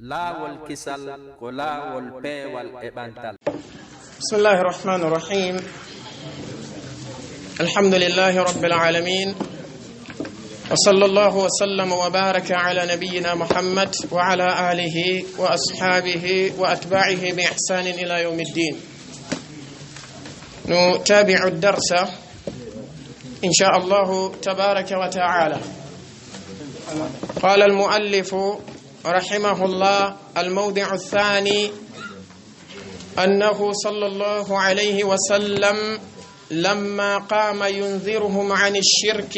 laawol kisal ko laawol peewal e ɓantal. Bismillahi rahmani rahim. Alhamdulillahi rabbil alamin. Wa sallallahu wa sallama wa baraka ala nabiyyina Muhammad wa ala alihi wa ashabihi wa atba'ihi bi ihsanin ila yawmiddin. نتابع الدرس إن شاء الله تبارك وتعالى. قال المؤلف رحمه الله: الموضع الثاني أنه صلى الله عليه وسلم لما قام ينذرهم عن الشرك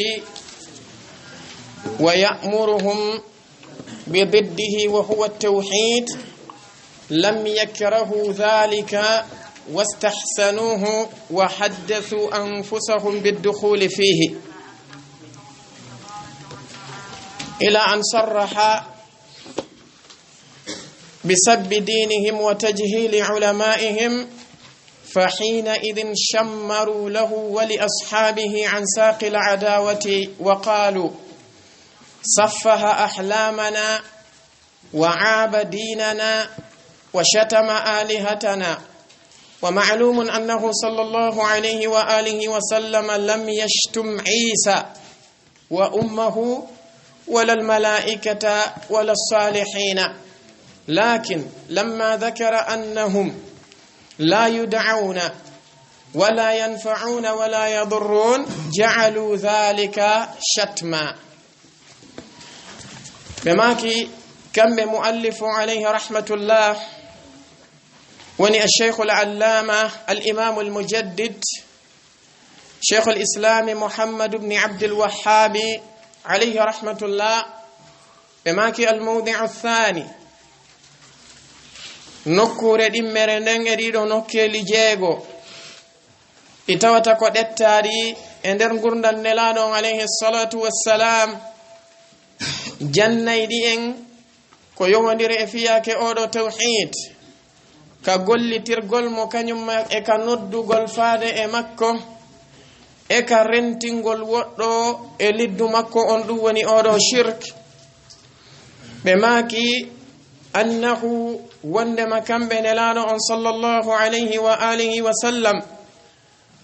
ويأمرهم بضده وهو التوحيد لم يكرهوا ذلك واستحسنوه وحدثوا أنفسهم بالدخول فيه، إلى أن صرح بسب دينهم وتجهيل علمائهم، فحينئذ شمروا له ولأصحابه عن ساق العداوة وقالوا: سفه أحلامنا وعاب ديننا وشتم آلهتنا. ومعلوم أنه صلى الله عليه وآله وسلم لم يشتم عيسى وأمه ولا الملائكة ولا الصالحين، لكن لما ذكر أنهم لا يدعون ولا ينفعون ولا يضرون جعلوا ذلك شتما. بماكي كم بمؤلف عليه رحمة الله وني الشيخ العلامة الإمام المجدد شيخ الإسلام محمد بن عبد الوهاب عليه رحمة الله. بماكي الموضع الثاني nokkure ɗimmere nden e ɗiɗo nokkeeli jeego ɗi tawata ko ɗettaari e nder gurdal nelaɗon alayhi salatu wassalam, jannayɗi en ko yowodiri e fiyake oɗo tawhid, ka gollitirgol mo kañum e ka noddugol faade e makko, e ka rentingol woɗɗo e liddu makko, on ɗum woni oɗo shirk. ɓe maaki annahu wondema kamɓe nelaɗo on sallallahu alayhi wa alihi wa sallam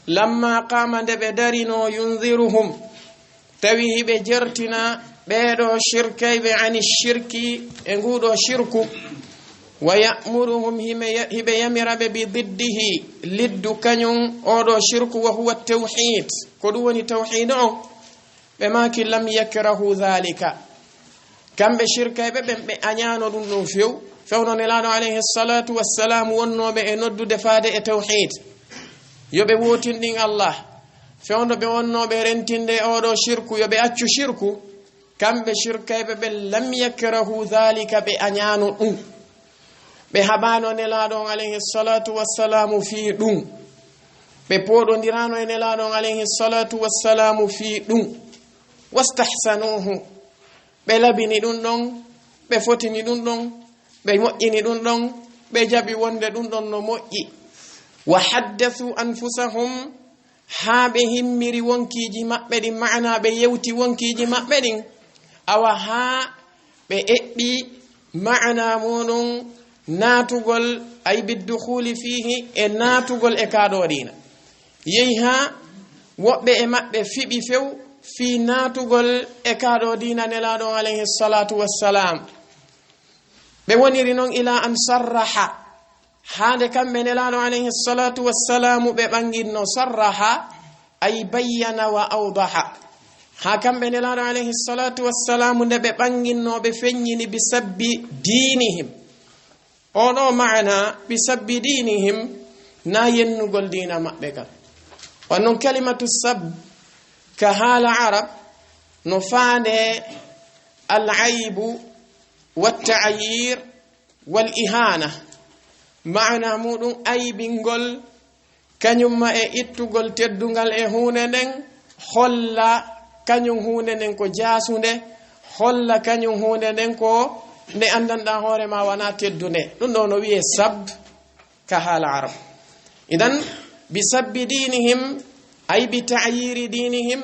lamma qama nde ɓe darino yunziruhum tawi hiɓe jertina ɓeɗo shirkayɓe ani shirki e nguɗo shirku, wa ya'muruhum hiɓe yamiraɓe bi diddihi liddu kañum oɗo shirku, wa huwa tawhid, ko ɗum woni tawhid o. ɓe maki lam yakrahu dhalika, kamɓe shirkayɓe ɓen ɓe añano ɗum ɗum fewno nelaɗo alayhi salatu wassalam wonnoɓe e noddude faade e tawhid, yoɓe wotinɗin Allah, fewno ɓe wonnoɓe rentinde oɗo shirku, yoɓe accu shirku. kamɓe shirkayɓe ɓen lam yakrahu dhalika, ɓe añano ɗum, ɓe haɓano nelaɗon alayhi salatu wassalamu fi ɗum, ɓe poɗodirano e nelaɗon alayhi salatu wassalamu fi ɗum. wastahsanuhu, ɓe labini ɗum ɗon, ɓe fotini ɗum ɗon, ɓe moƴƴini ɗum ɗon, ɓe jaɓi wonde ɗum ɗon no moƴƴi. wa haddathu anfusahum, haa ɓe himmiri wonkiji maɓɓe ɗin, ma'ana ɓe yewti wonkiji maɓɓe ɗin, awa haa ɓe eɓɓi ma'ana muɗum naatugol ay biddukhuli fihi, e naatugol e kaɗo dina. yehi haa woɓɓe e maɓɓe fiɓi few fi naatugol e kaɗo dina nelaɗon alayhi salatu wassalam. ɓe woniri noon ila an sarraha, haande kamɓe nelaɗo alayhi salatu wassalamu ɓe ɓanginno sarraha ay bayyana wa awdaha, ha kamɓe nelaɗo alayhi salatu wassalamu nde ɓe ɓanginno ɓe feññini bi sabbi dinihim. oɗo maana bi sabbi dinihim na yennugol dina maɓɓe kam. wannon kalimatu sab ka haala arab no faande al-aybu والتعيير والإهانة، معنى مودون أيبينغول كانيوما إتوغول تدونغال هونندن خولا كانيوم هونندن كو جاسوندé خولا كانيوم هونندن كو nde andanda hoore ma wana teddude. ɗum ɗo no wiye sab ka haala arab. idan bi sabbi dinihim ay bi ta'yiri dinihim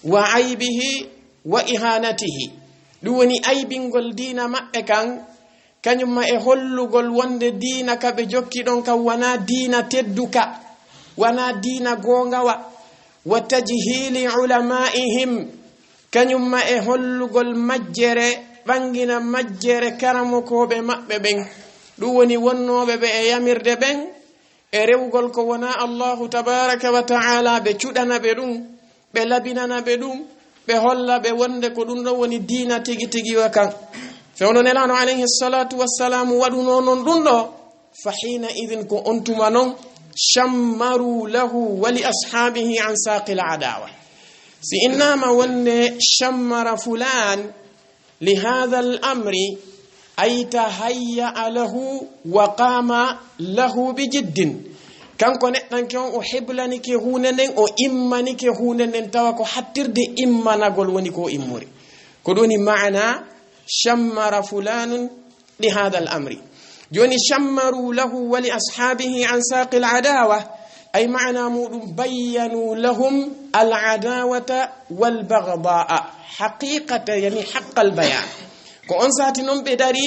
wa aybihi wa ihanatihi, ɗum woni aybingol dina maɓɓe kan kanyumma e hollugol wonde diina ka be jokki don ka wana diina tedduka wana diina gongawa wa tajhili ulama'ihim kanyumma e hollugol majjere bangina majjere karamokobe mabbe ben du woni wonnobe be e yamirde ben e rewgol ko wana Allahu tabaraka wa ta'ala be cudana be dum be labinana be dum be holla be wonde ko dum do woni diina tigi tigi wa kan fewno nelano alayhi salatu wassalam waduno non dum do fa hina idin ko ontuma non shammaru lahu wa li ashabihi an saqil adawa si innama wonne shammara fulan li hadha al-amri ay tahayya lahu wa qama lahu bi jiddin kanko neddan kon o heblani ke hunenen o immani ke hunenen tawa ko hattirde immanagol woni ko immuri ko doni maana shammara fulanun li hadha al-amri joni shammaru lahu wa li ashabihi an saqil adawa ay maana mudum bayyanu lahum al-adawata wal baghdha'a haqiqatan yani haqqal bayan ko on sati non be dari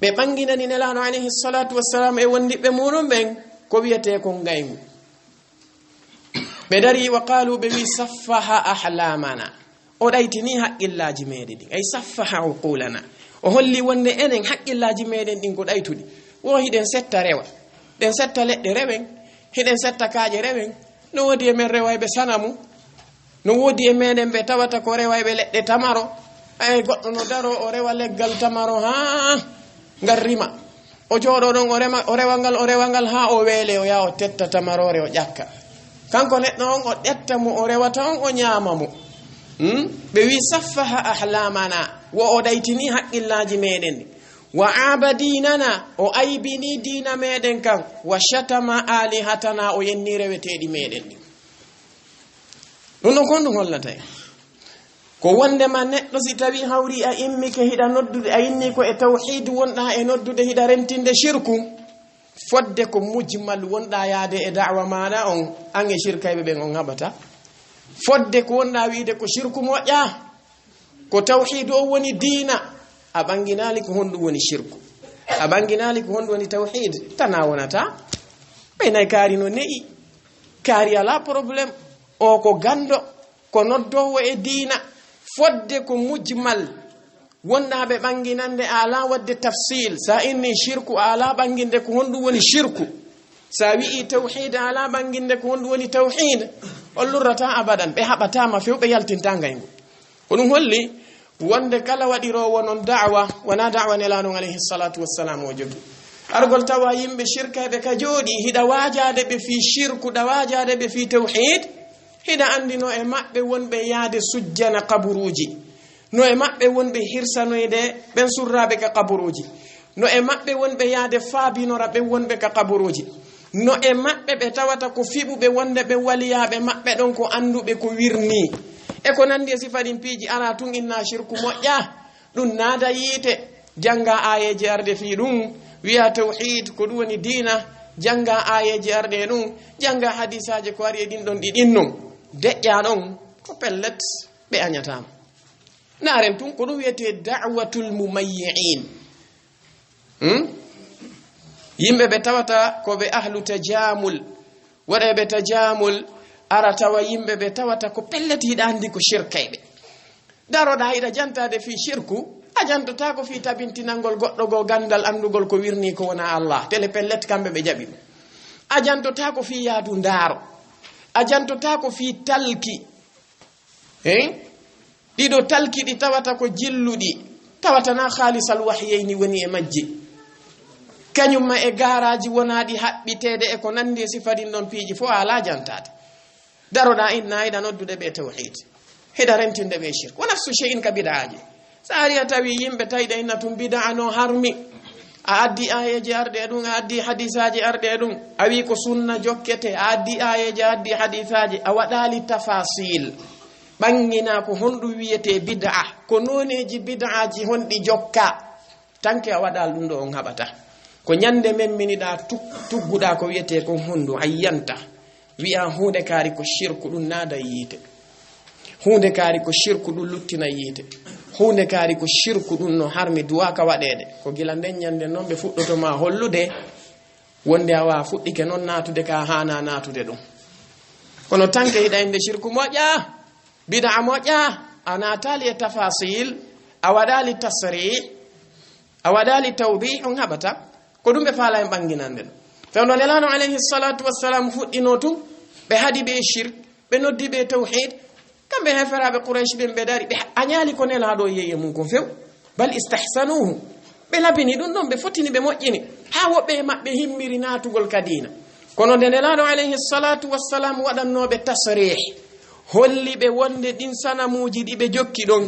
be banginani nelano alayhi salatu wassalam e wondi be munon ben ko wiyete ko ngaymu be dari wa qalu bi saffaha ahlamana o daytini haqqillaji meden din ay saffaha uqulana o holli wonde enen haqqillaji meden din ko daytudi wo hiden setta rewa den setta ledde rewen hiden setta kaaje rewen no wodi e men rewaybe sanamu no wodi e meden be tawata ko rewaybe ledde tamaro ay goddo no daro o rewa leggal tamaro ha ngarrima o jodo don o rewangal ha o wele o ya o tetta tamarore o jakka kanko neddo on o detta mo o rewata on o nyaama mo be wi saffaha ahlamana wo o daytini haqqillaji meden wa abadinana o aybini dina meden kan wa shatama alihatana o yenni rewetedi meden non kon dum hollata ko wonde ma neddo si tawi hawri a immi ke hida noddude a inni ko e tawhid wonda e noddude hida rentinde shirku fodde ko mujmal wonda yaade e da'wa maada on ange shirkaybe ben on habata fodde ko wonda wiide ko shirku moƴƴa ko tawhid o woni diina a banginali ko hondu woni shirku a banginali ko hondu woni tawhid tana wonata be nay kaari no ne'i kaari ala problem o ko gando ko noddowo e diina fodde ko mujmal wonda be banginande ala wadde tafsil sa inni shirku ala banginde ko hondu woni shirku sa wi tawhid ala banginde ko hondu woni tawhid ollurata abadan be habata ma fewbe yaltinta ngaygo ko dum holli wonde kala wadiro wonon da'wa wana da'wa nelano alayhi salatu wassalam o jogi argol tawa yimbe shirka be ka jodi hida wajade be fi shirku da wajade be fi tawhid hida andino e mabbe wonbe yaade sujjana qaburuji no e mabbe wonbe hirsanoyde ben surrabe ka qaburuji no e mabbe wonbe yaade faabinora be wonbe ka qaburuji no e mabbe be tawata ko fibube wonde be waliyabe mabbe don ko andube ko wirni e ko nandi e sifadin piiji ara tun inna shirku moƴƴa dun nada yite janga ayeje arde fi dum wiya tawhid ko dum woni diina janga ayeje arde dum janga hadisaje ko ari din don didin non deƴƴa non ko pellet be anyatama naren tun ko dum wiyete da'watul mumayyi'in yimbe be tawata ko be ahlu tajamul wada be tajamul ara tawa yimbe be tawata ko pelleti hida andi ko shirkaybe daro da hida jantade fi shirku a jantata ko fi tabintinangol goddo go gandal andugol ko wirni ko wona Allah tele pellet kambe be jabi a jantata ko fi yaadu ndaro a jantata ko fi talki dido talki di tawata ko jilludi tawata na khalisal wahyayni woni e majji kanyum ma e garaji wonadi habbitede e ko nandi sifadin don piiji fo ala jantade daroda inna ida noddude be tawhid hida rentinde be shirk wa nafsu shay'in ka bid'aji sari tawi yimbe tayda inna tum bid'a no harmi a addi ayeje arde dum a addi hadisaji arde dum a wi ko sunna jokkete a addi ayeje addi hadisaji a wadali tafasil bangina ko hondu wiyete bid'a ko noneji bid'aji hondi jokka tanke a wadal dum do on habata ko nyande memminida tugguda ko wiyete ko hondu ayyanta wi'a hunde kaari ko shirku dum nada yite hunde kaari ko shirku dum luttina yite hunde kaari ko shirku ɗum no harmi duwaka waɗede ko gila nden ñande noon ɓe fuɗɗotoma hollude wonde awa fuɗɗike noon natude ka hana natude ɗum kono tanke hiɗa inde shirku moƴƴa bid'a moƴƴa a natali e tafasil a waɗali tasri a waɗali tawdih on haɓata ko ɗum ɓe faala en ɓanginande ɗum fewno nelaɗo alayhi salatu wassalam fuɗɗino tum ɓe haadi ɓe shirk ɓe noddi ɓe tawhid kamɓe heferaɓe quraish ɓen ɓe dari ɓe a ñaali ko nelaɗo yeye mum kon few bal istahsanuhu ɓe labini ɗum ɗon ɓe fotini ɓe moƴƴini ha woɓɓe e maɓɓe himmiri natugol kadina kono nde nelaɗo alayhi salatu wassalam waɗannoɓe tasrih holli ɓe wonde ɗin sanamuji ɗi ɓe jokki ɗon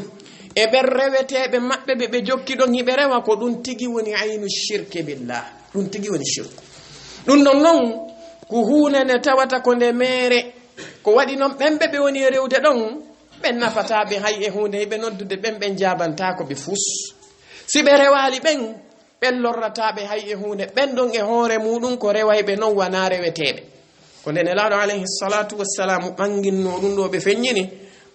e ɓen reweteɓe maɓɓe ɓe jokki ɗon hiɓe rewa ko ɗum tigi woni aynu shirke billah ɗum tigi woni shirku ɗum ɗon noon ko hunde nde tawata ko nde mere ko waɗi noon ɓenɓe ɓe woni e rewde ɗon ɓen nafataɓe hay e hunde hiɓe noddude ɓen jabantako ɓe fus si ɓe rewali ɓen lorrataɓe hay e hunde ɓen ɗon e hoore muɗum ko rewayɓe noon wana reweteɓe ko nde nelaɗo alayhi salatu wassalam ɓanginno ɗum ɗo ɓe feññini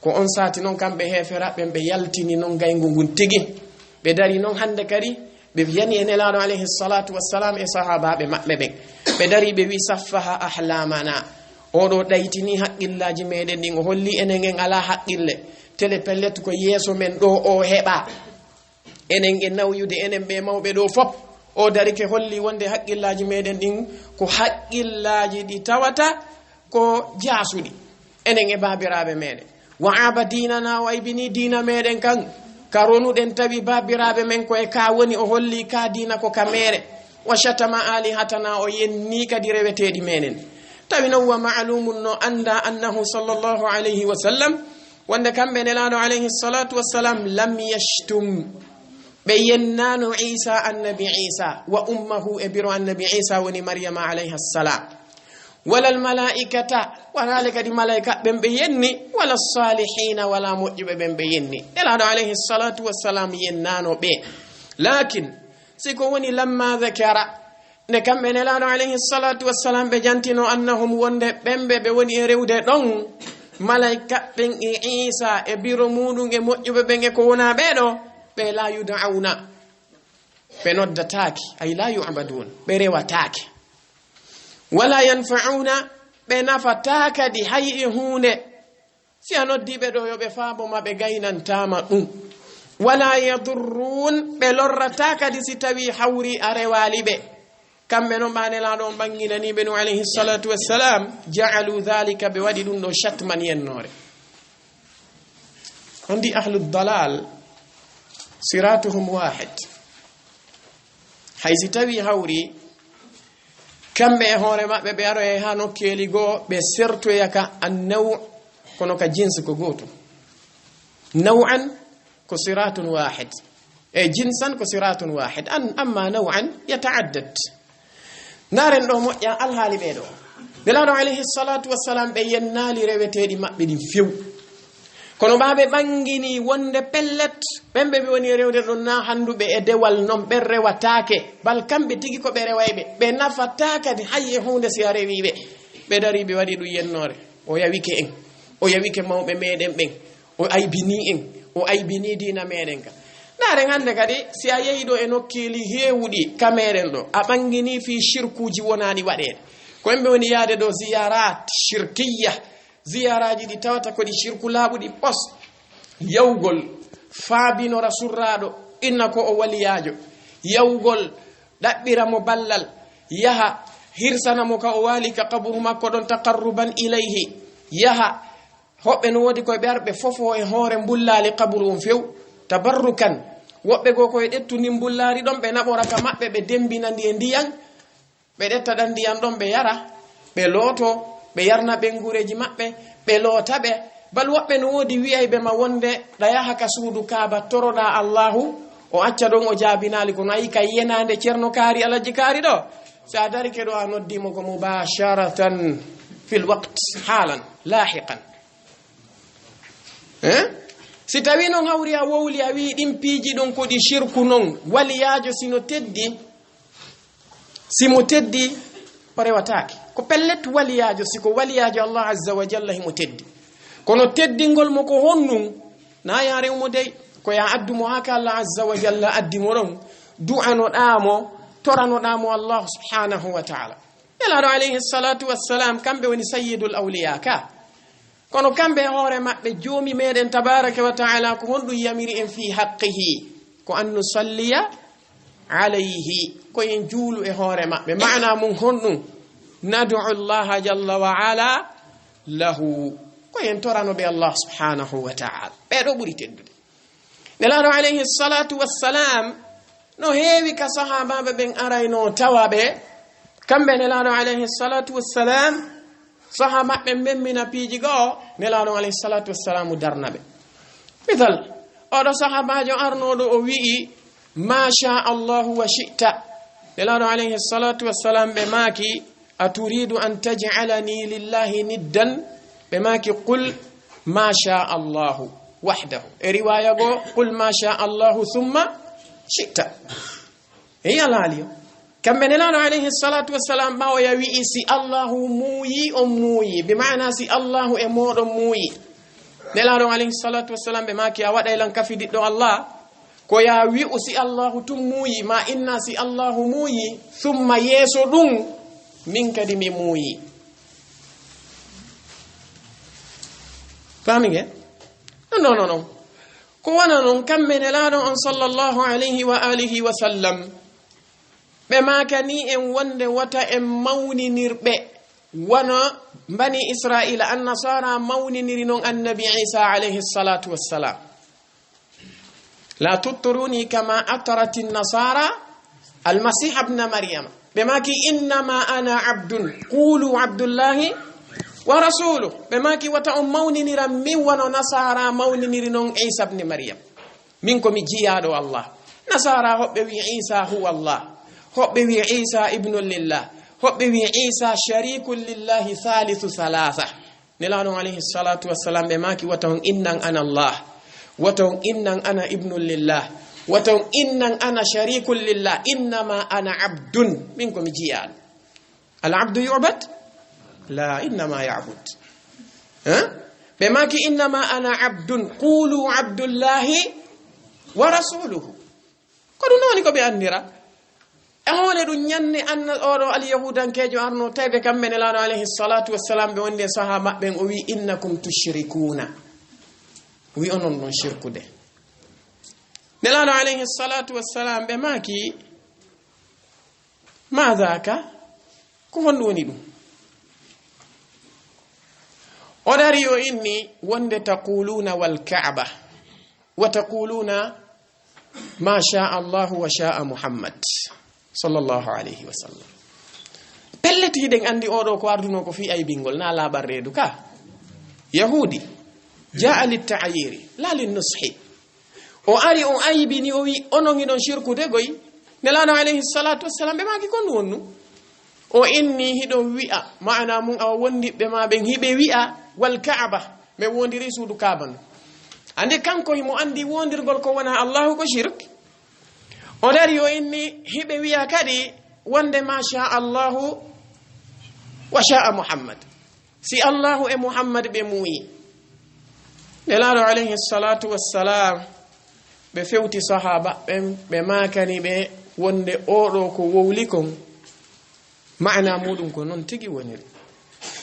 ko on sati noon kamɓe heferaɓen ɓe yaltini noon gaygu ngun tigi ɓe dari noon hande kadi ɓe yani e nelaɗo alayhi salatu wassalam e sahabaɓe maɓɓe ɓen ɓe dari ɓe wi saffaha ahlamana oɗo ɗaytini haqqillaji meɗen ɗin o holli enen en ala haqqille tele pellet ko yeeso men ɗo o heɓa enen e nawyude enen ɓe mawɓe ɗo fop o darike holli wonde haqqillaji meɗen ɗin ko haqqillaji ɗi tawata ko jasuɗi enen e babiraɓe meɗen wa aba dinana o aybini dina meɗen kan ka ronuɗen tawi babiraɓe men koye ka woni o holli ka dina ko ka mere wa shatama alihatana o yenni kadi reweteɗi menen tawi noon wa ma'lumun no anda annahu sallallahu alayhi wa sallam wonde kamɓe nelaɗo alayhi salatu wassalam lam yashtum ɓe yennano isa annabi isa wa ummahu e biro annabi isa woni maryama alayha salam wala almalaikata wanale kadi malaika ɓen ɓe yenni wala salihina wala moƴƴuɓe ɓen ɓe yenni nelaɗo alayhi salatu wassalam yennano ɓe lakin siko woni lamma dhakara nde kamɓe nelaɗo alayhi salatu wassalam ɓe jantino annahum wonde ɓenɓe ɓe woni e rewde ɗon malaika ɓen e isa e biro muɗum e moƴƴuɓe ɓen e ko wona ɓeɗo ɓe la yud'auna ɓe noddataki ay la yu'badun ɓe rewataki wala yanfa'una ɓe nafatakadi hay e hunde si a noddiɓe ɗo yoɓe faabo ma ɓe gaynantama ɗum wala yadurrun ɓe lorratakadi si tawi hawri a rewali ɓe kamɓe noon ɓanelaɗo on ɓanginaniɓe no alayhi salatu wassalam ja'alu dhalika ɓe waɗi ɗum ɗo shatman yennore andi ahlu dalal siratuhum wahid hay si tawi hawri kamɓe e hoore maɓɓe ɓe aroye ha nokkeli goo ɓe sertoya ka annaw kono ka jinse ko goto naw'an ko siratun wahid e jinsan ko siratun wahid amma naw'an yata'addad naren ɗo moƴƴa alhaali ɓeɗo nelaɗo alayhi salatu wassalam ɓe yennali reweteɗi maɓɓe ɗi few kono ɓaɓe ɓangini wonde pellet ɓenɓe ɓe woni rewde ɗon na handuɓe e dewal noon ɓen rewatake bal kamɓe tigi ko ɓe rewayɓe ɓe nafatakadi hay e hunde si a rewiɓe ɓe dari ɓe waɗi ɗum yennore o yawike en o yawike mawɓe meɗen ɓen o aybini en o aybini dina meɗen ka naren hande kadi si a yehi ɗo e nokkeli hewuɗi kameɗen ɗo a ɓangini fi shirkuji wonani waɗede ko ɓe woni yaade ɗo ziyarat shirkiya ziyaraji ɗi tawata koɗi shirku laaɓuɗi pos yawgol faabinora surraɗo inna ko o waliyajo yawgol ɗaɓɓiramo ballal yaha hirsanamo ka o wali ka kaburu makko ɗon taqarruban ilayhi yaha hoɓɓe no woodi koye ɓe arɓe fofo e hoore mbullali kaburu on few tabarrukan woɓɓe goo koye ɗettuni mbullari ɗon ɓe naɓora ka maɓɓe ɓe dembinandi e ndiyan ɓe ɗetta ɗan ndiyan ɗon ɓe yara ɓe looto ɓe yarna ɓe ngureji maɓɓe ɓe loota ɓe bal woɓɓe no woodi wiyayɓe ma wonde ɗa yaha ka suudu kaaba toroɗa allahu o acca ɗon o jaabinali kono ayi kay yenande ceerno kaari alaji kaari ɗo so a darike ɗo a noddimo ko mubasharatan fil waqt haalan lahiqan si tawi noon hawri a wowli a wi ɗin piiji ɗon koɗi shirku noon waliyajo simo teddi o rewatake ko pellet waliyajo siko waliyajo Allah azza wa jalla himo teddi kono teddingol mo ko honnum na yarewmo dey ko ya addumo haka Allah azza wa jalla addimo ɗon du'anoɗamo toranoɗamo Allah subhanahu wa ta'ala nelaɗo alayhi salatu wassalam kamɓe woni sayyidul awliya ka kono kamɓe hoore maɓɓe joomi meɗen tabaraka wa ta'ala ko honɗum yamiri en fi haqqihi ko an nusalliya alayhi ko en juulu e hoore maɓɓe mana mum honɗum nadu llaha jalla wa ala lahu ko en toranoɓe Allah subhanahu wa ta'ala ɓeɗo ɓuri teddude nelaɗo alayhi salatu wassalam no heewi ka sahabaɓe ɓen arayno tawaɓe kamɓe nelaɗo alayhi salatu wassalam saha maɓɓe memmina piiji goo nelaɗo alayhi salatu wassalamu darnaɓe misal oɗo sahabajo arnoɗo o wi'i ma sha allahu wa shi'ta nelaɗo alayhi salatu wassalam ɓe maaki a turidu an taj'alani lillahi niddan ɓe maaki qul ma sha allahu wahdahu e riwaya goo qul ma sha allahu thumma shi'ta e yalaliyo kamɓe nelaɗo alayhi salatu wassalam ɓawo ya wi'i si allahu muuyi on muuyi bi mana si allahu e moɗon muuyi nelaɗo alayhi salatu wassalam ɓe maki a waɗaylan kafidiɗɗo Allah ko ya wi'u si allahu tum muuyi ma inna si allahu muuyi thumma yeeso ɗum min kadi mi muuyi famige non ko wona noon kamɓe nelaɗo on sallllahu alayhi wa alihi wa sallam ɓe makani en wonde wata en mawninirɓe wona bani israila annasara mawniniri noon annabi isa alayhi salatu wassalam la tutturuni kama atarat nasara almasih ibna maryama ɓe maki innama ana abdun qulu abdullahi wa rasuluh ɓe maki wata on mawniniran min wono nasara mawniniri noon isa ibni maryam min komi jiyaɗo Allah nasara hoɓɓe wi isa huwa Allah hoɓɓe wi isa ibnu lillah hoɓɓe wi isa sharikun lillahi thalithu thalatha nelaɗo alayhi salatu wassalam ɓe maki wata on innan ana Allah wata on innan ana ibnu lillah wata on innan ana sharikun lillah innama ana abdun min komi jiyaɗo al abdu yu'bad la innama ya'bud ɓe maki innama ana abdun qulu abdullahi wa rasuluhu ko ɗum noni ko ɓe andira e hoone ɗum ñanne anna oɗo alyahudankejo arno tawɓe kamɓe nelaɗo alayhi salatu wassalam ɓe wonde saha maɓɓen o wi innakum tushrikuna wi onon ɗon shirkude nelaɗo alayhi salatu wassalam ɓe maki ma dhaka ko honɗum woni ɗum o dari o inni wonde taquluna wal ka'ba wa taquluna ma sha allahu wa sha'a muhammad sallallahu alayhi wa sallam pelletiɗen andi oɗo ko arduno ko fi ay bingol na laɓar reedu ka yahudi jaa litta'yiri la linnushi o ari on aybini o wi onon iɗon shirkude goy nelaɗo alayhi salatu wassalam ɓe maki kon wonnu o inni hiɗon wi'a mana mum awa wondiɓe ma ɓen hiɓe wi'a wal ka'ba ɓe wondiri suudu kaban ande kanko himo andi wondirgol ko wona allahu ko shirk o dari o inni hiɓe wiya kadi wonde ma sha allahu wa sha'a muhammad si allahu e muhammad ɓe muuyi nelaɗo alayhi salatu wassalam ɓe fewti sahaba ɓen ɓe makani ɓe wonde oɗo ko wowli kon mana muɗum ko noon tigi woniri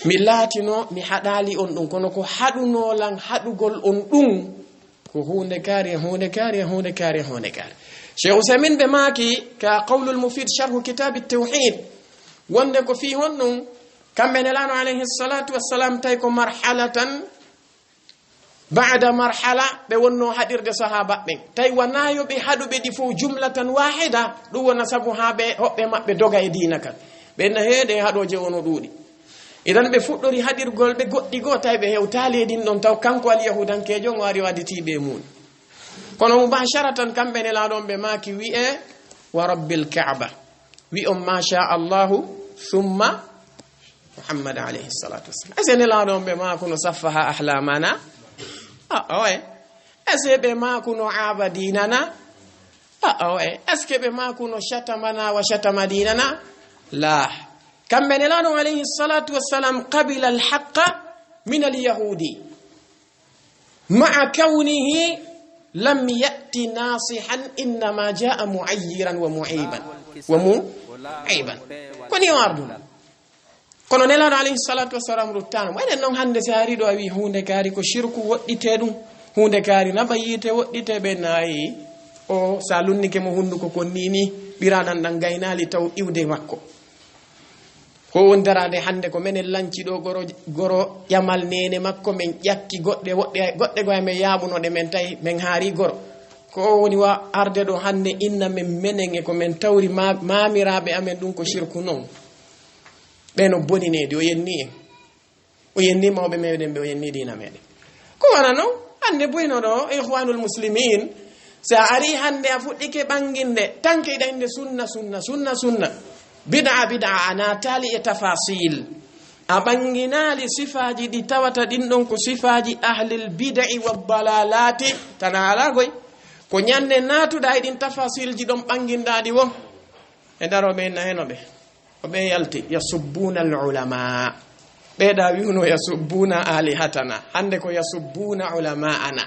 mi laatino mi haɗali on ɗum kono ko haɗunolan haɗugol on ɗum ko hunde kaari Cheikh Usaymin ɓe maaki ka qawlul mufid sharhu kitabi tawhid wonde ko fi honɗum kamɓe nelaɗo alayhi salatu wassalam tawi ko marhalatan ba'da marhala ɓe wonno haɗirde sahaba ɓen tawi wanayoɓe haɗuɓe ɗi fof jumlatan wahida ɗum wona sabu ha ɓe hoɓɓe maɓɓe doga e dina kan ɓenna heede haɗoje wono ɗuuɗi idan ɓe fuɗɗori haɗirgol ɓe goɗɗi goo tawi ɓe hewtali e ɗin ɗon taw kanko alyahudankejo o ari wadditiɓe mum kono mubasharatan kamɓe nelaɗon ɓe maki wi'e wa rabbil ka'ba wi on ma sha allahu thumma muhammad alayhi salatu wassalam ese nelaɗon ɓe makuno saffaha ahlamana oye ese ɓe makuno abadinana oye est ce que ɓe makuno shatamana wa shatamadinana la kamɓe nelaɗon alayhi salatu wassalam qabila alhaqa min alyahudi maa kawnihi lam ya'ti nasihan innama jaa mu'ayyiran wa mu'iban koni o arduna kono nelaɗo alayhi salatu wassalam ruttano waɗen noon hande si ari ɗo a wi hunde kaari ko shirku woɗɗite ɗum hunde kaari naba yiite woɗɗite ɓe nayi o sa lunnike mo hunduko kon nini ɓiraɗan ɗan gaynali taw iwde makko ko won darade hande ko menen lanci ɗo goro ƴamal nene makko min ƴakki goɗɗe goye men yaaɓunoɗe men tawi min haari goro ko woni wa arde ɗo hande inna men menen e ko min tawri mamiraɓe amen ɗum ko shirku noon ɓeno boninede o yenni en o yenni mawɓe meɗen ɓe o yenni dina meɗen ko wana noon hande boyno ɗo ihwanul muslimin sa ari hande a fuɗɗike ɓanginde tanke iɗa inde sunna bid'a a natali e tafasil a ɓanginali sifaji ɗi tawata ɗin ɗon ko sifaji ahlil bid'i waddalalati tana ala goy ko ñande natuɗa e ɗin tafasilji ɗon ɓangindaɗi wo e daroɓe na henoɓe ko ɓe yalti yasubbuna al ulama ɓeɗa wiwno yasubbuna alihatana hande ko yasubbuna ulama'ana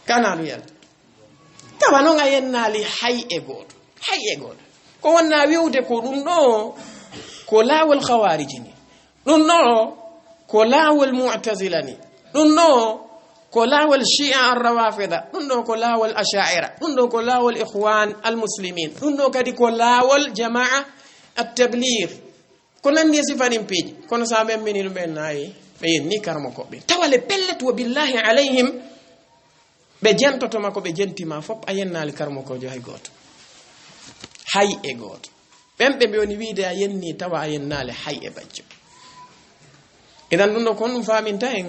kana ɗum yalti tawa noon a yennali hay e goto ko wonna wiwde ko ɗum ɗo ko laawol khawariji ni ɗum ɗo ko laawol mu'tazila ni ɗum ɗo ko laawol shi'a ar-rawafida ɗum ɗo ko laawol asha'ira ɗum ɗo ko laawol ikhwan al-muslimin ɗum ɗo kadi ko laawol jama'a at-tabligh ko nandi sifanin peeji kono sa memmini ɗum ɓen nayi ɓe yenni karmo koɓɓe tawale pellet wa billahi alayhim ɓe jentotoma ko ɓe jentima fop a yennali karmo kojo hay goto hay e goto ɓemɓe ɓe woni wiide a yenni tawa a yennale hay e bajjo idan ɗum ɗo kon ɗum faminta en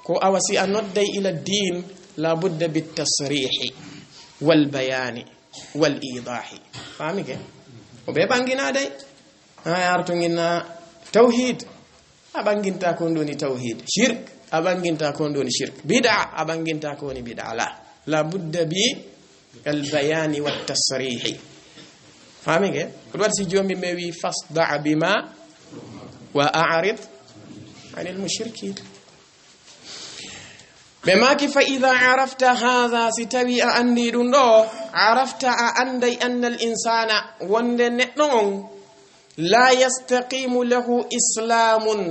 ko awasi a nodday ila din la budda bitasrihi wal bayani wal idahi famike o ɓe ɓanginaday ha artoginna tawhid a ɓanginta kon ɗoni tawhid shirk a ɓanginta kon ɗoni shirk bid'a a ɓanginta ko woni bid'a la budda bi al bayani wat tasrihi famike ko ɗum waɗi si jombi me wi fasda bima wa a'rid anil mushrikin ɓe maki fa ida arafta hadha si tawi a andi ɗum ɗo arafta a anday anna al insana wonde neɗɗo on la yastaqimu lahu islamun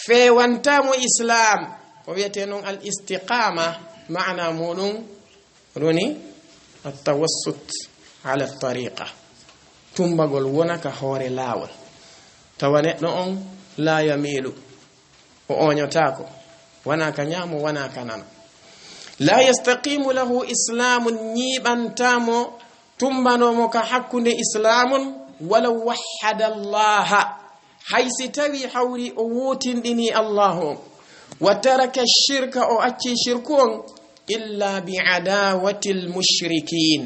fewantamo islam ko wiyete noon al istiqama mana muɗum roni attawassut ala tariqa tumbagol wonaka hoore laawol tawa neɗɗo on la yamilu o oñotako wana ka ñaamo wana ka nana la yastaqimu lahu islamun ñiɓantamo tumbanomo ka hakkunde islamun walaw wahhada allaha haysi tawi hawri o wotinɗini allahu on wa taraka shirka o acci shirku on illa bi adawati lmushrikin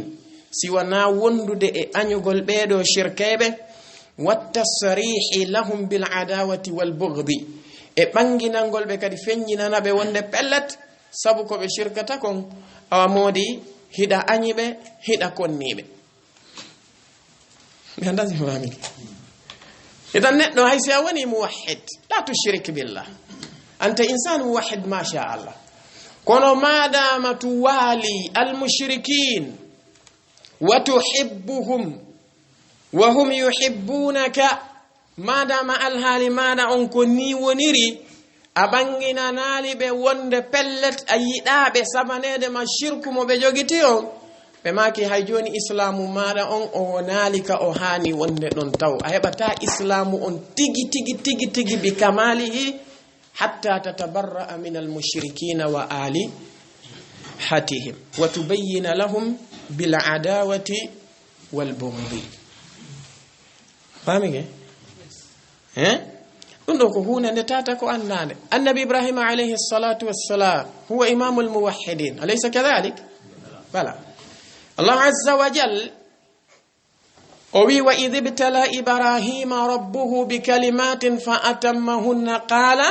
siwana wondude e añugol ɓeɗo shirkeɓe wattasrihi lahum bil adawati wal bugdi e ɓanginalngol ɓe kadi feññinanaɓe wonde pellet sabu ko ɓe shirkata kon awa moodi hiɗa añiɓe hiɗa konniɓe gandasifamiki idan neɗɗo hay si a woni muwahhid la tushrik billah anta insan muwahhid ma sha allah kono madama tuwali almushrikin wa tuhibbuhum wa hum yuhibbunaka madama alhaali maɗa on ko ni woniri a ɓanginanali ɓe wonde pellet a yiɗaɓe sabanede ma shirku mo ɓe jogiti on ɓe maki hay joni islamu maɗa on o wonali ka o hani wonde ɗon taw a heɓata islamu on tigi bi kamalihi hatta tatabarra'a min almushrikina wa alihatihim wa tubayyina lahum bil adawati wal bughdi famige ɗum ɗo ko hunde tata ko annade annabi ibrahima alayhi salatu wassalam huwa imamul muwahhidin alaysa kadhalik bala allah azza wa jal o wi wa idh ibtala ibrahima rabbuhu bi kalimatin fa atammahunna qala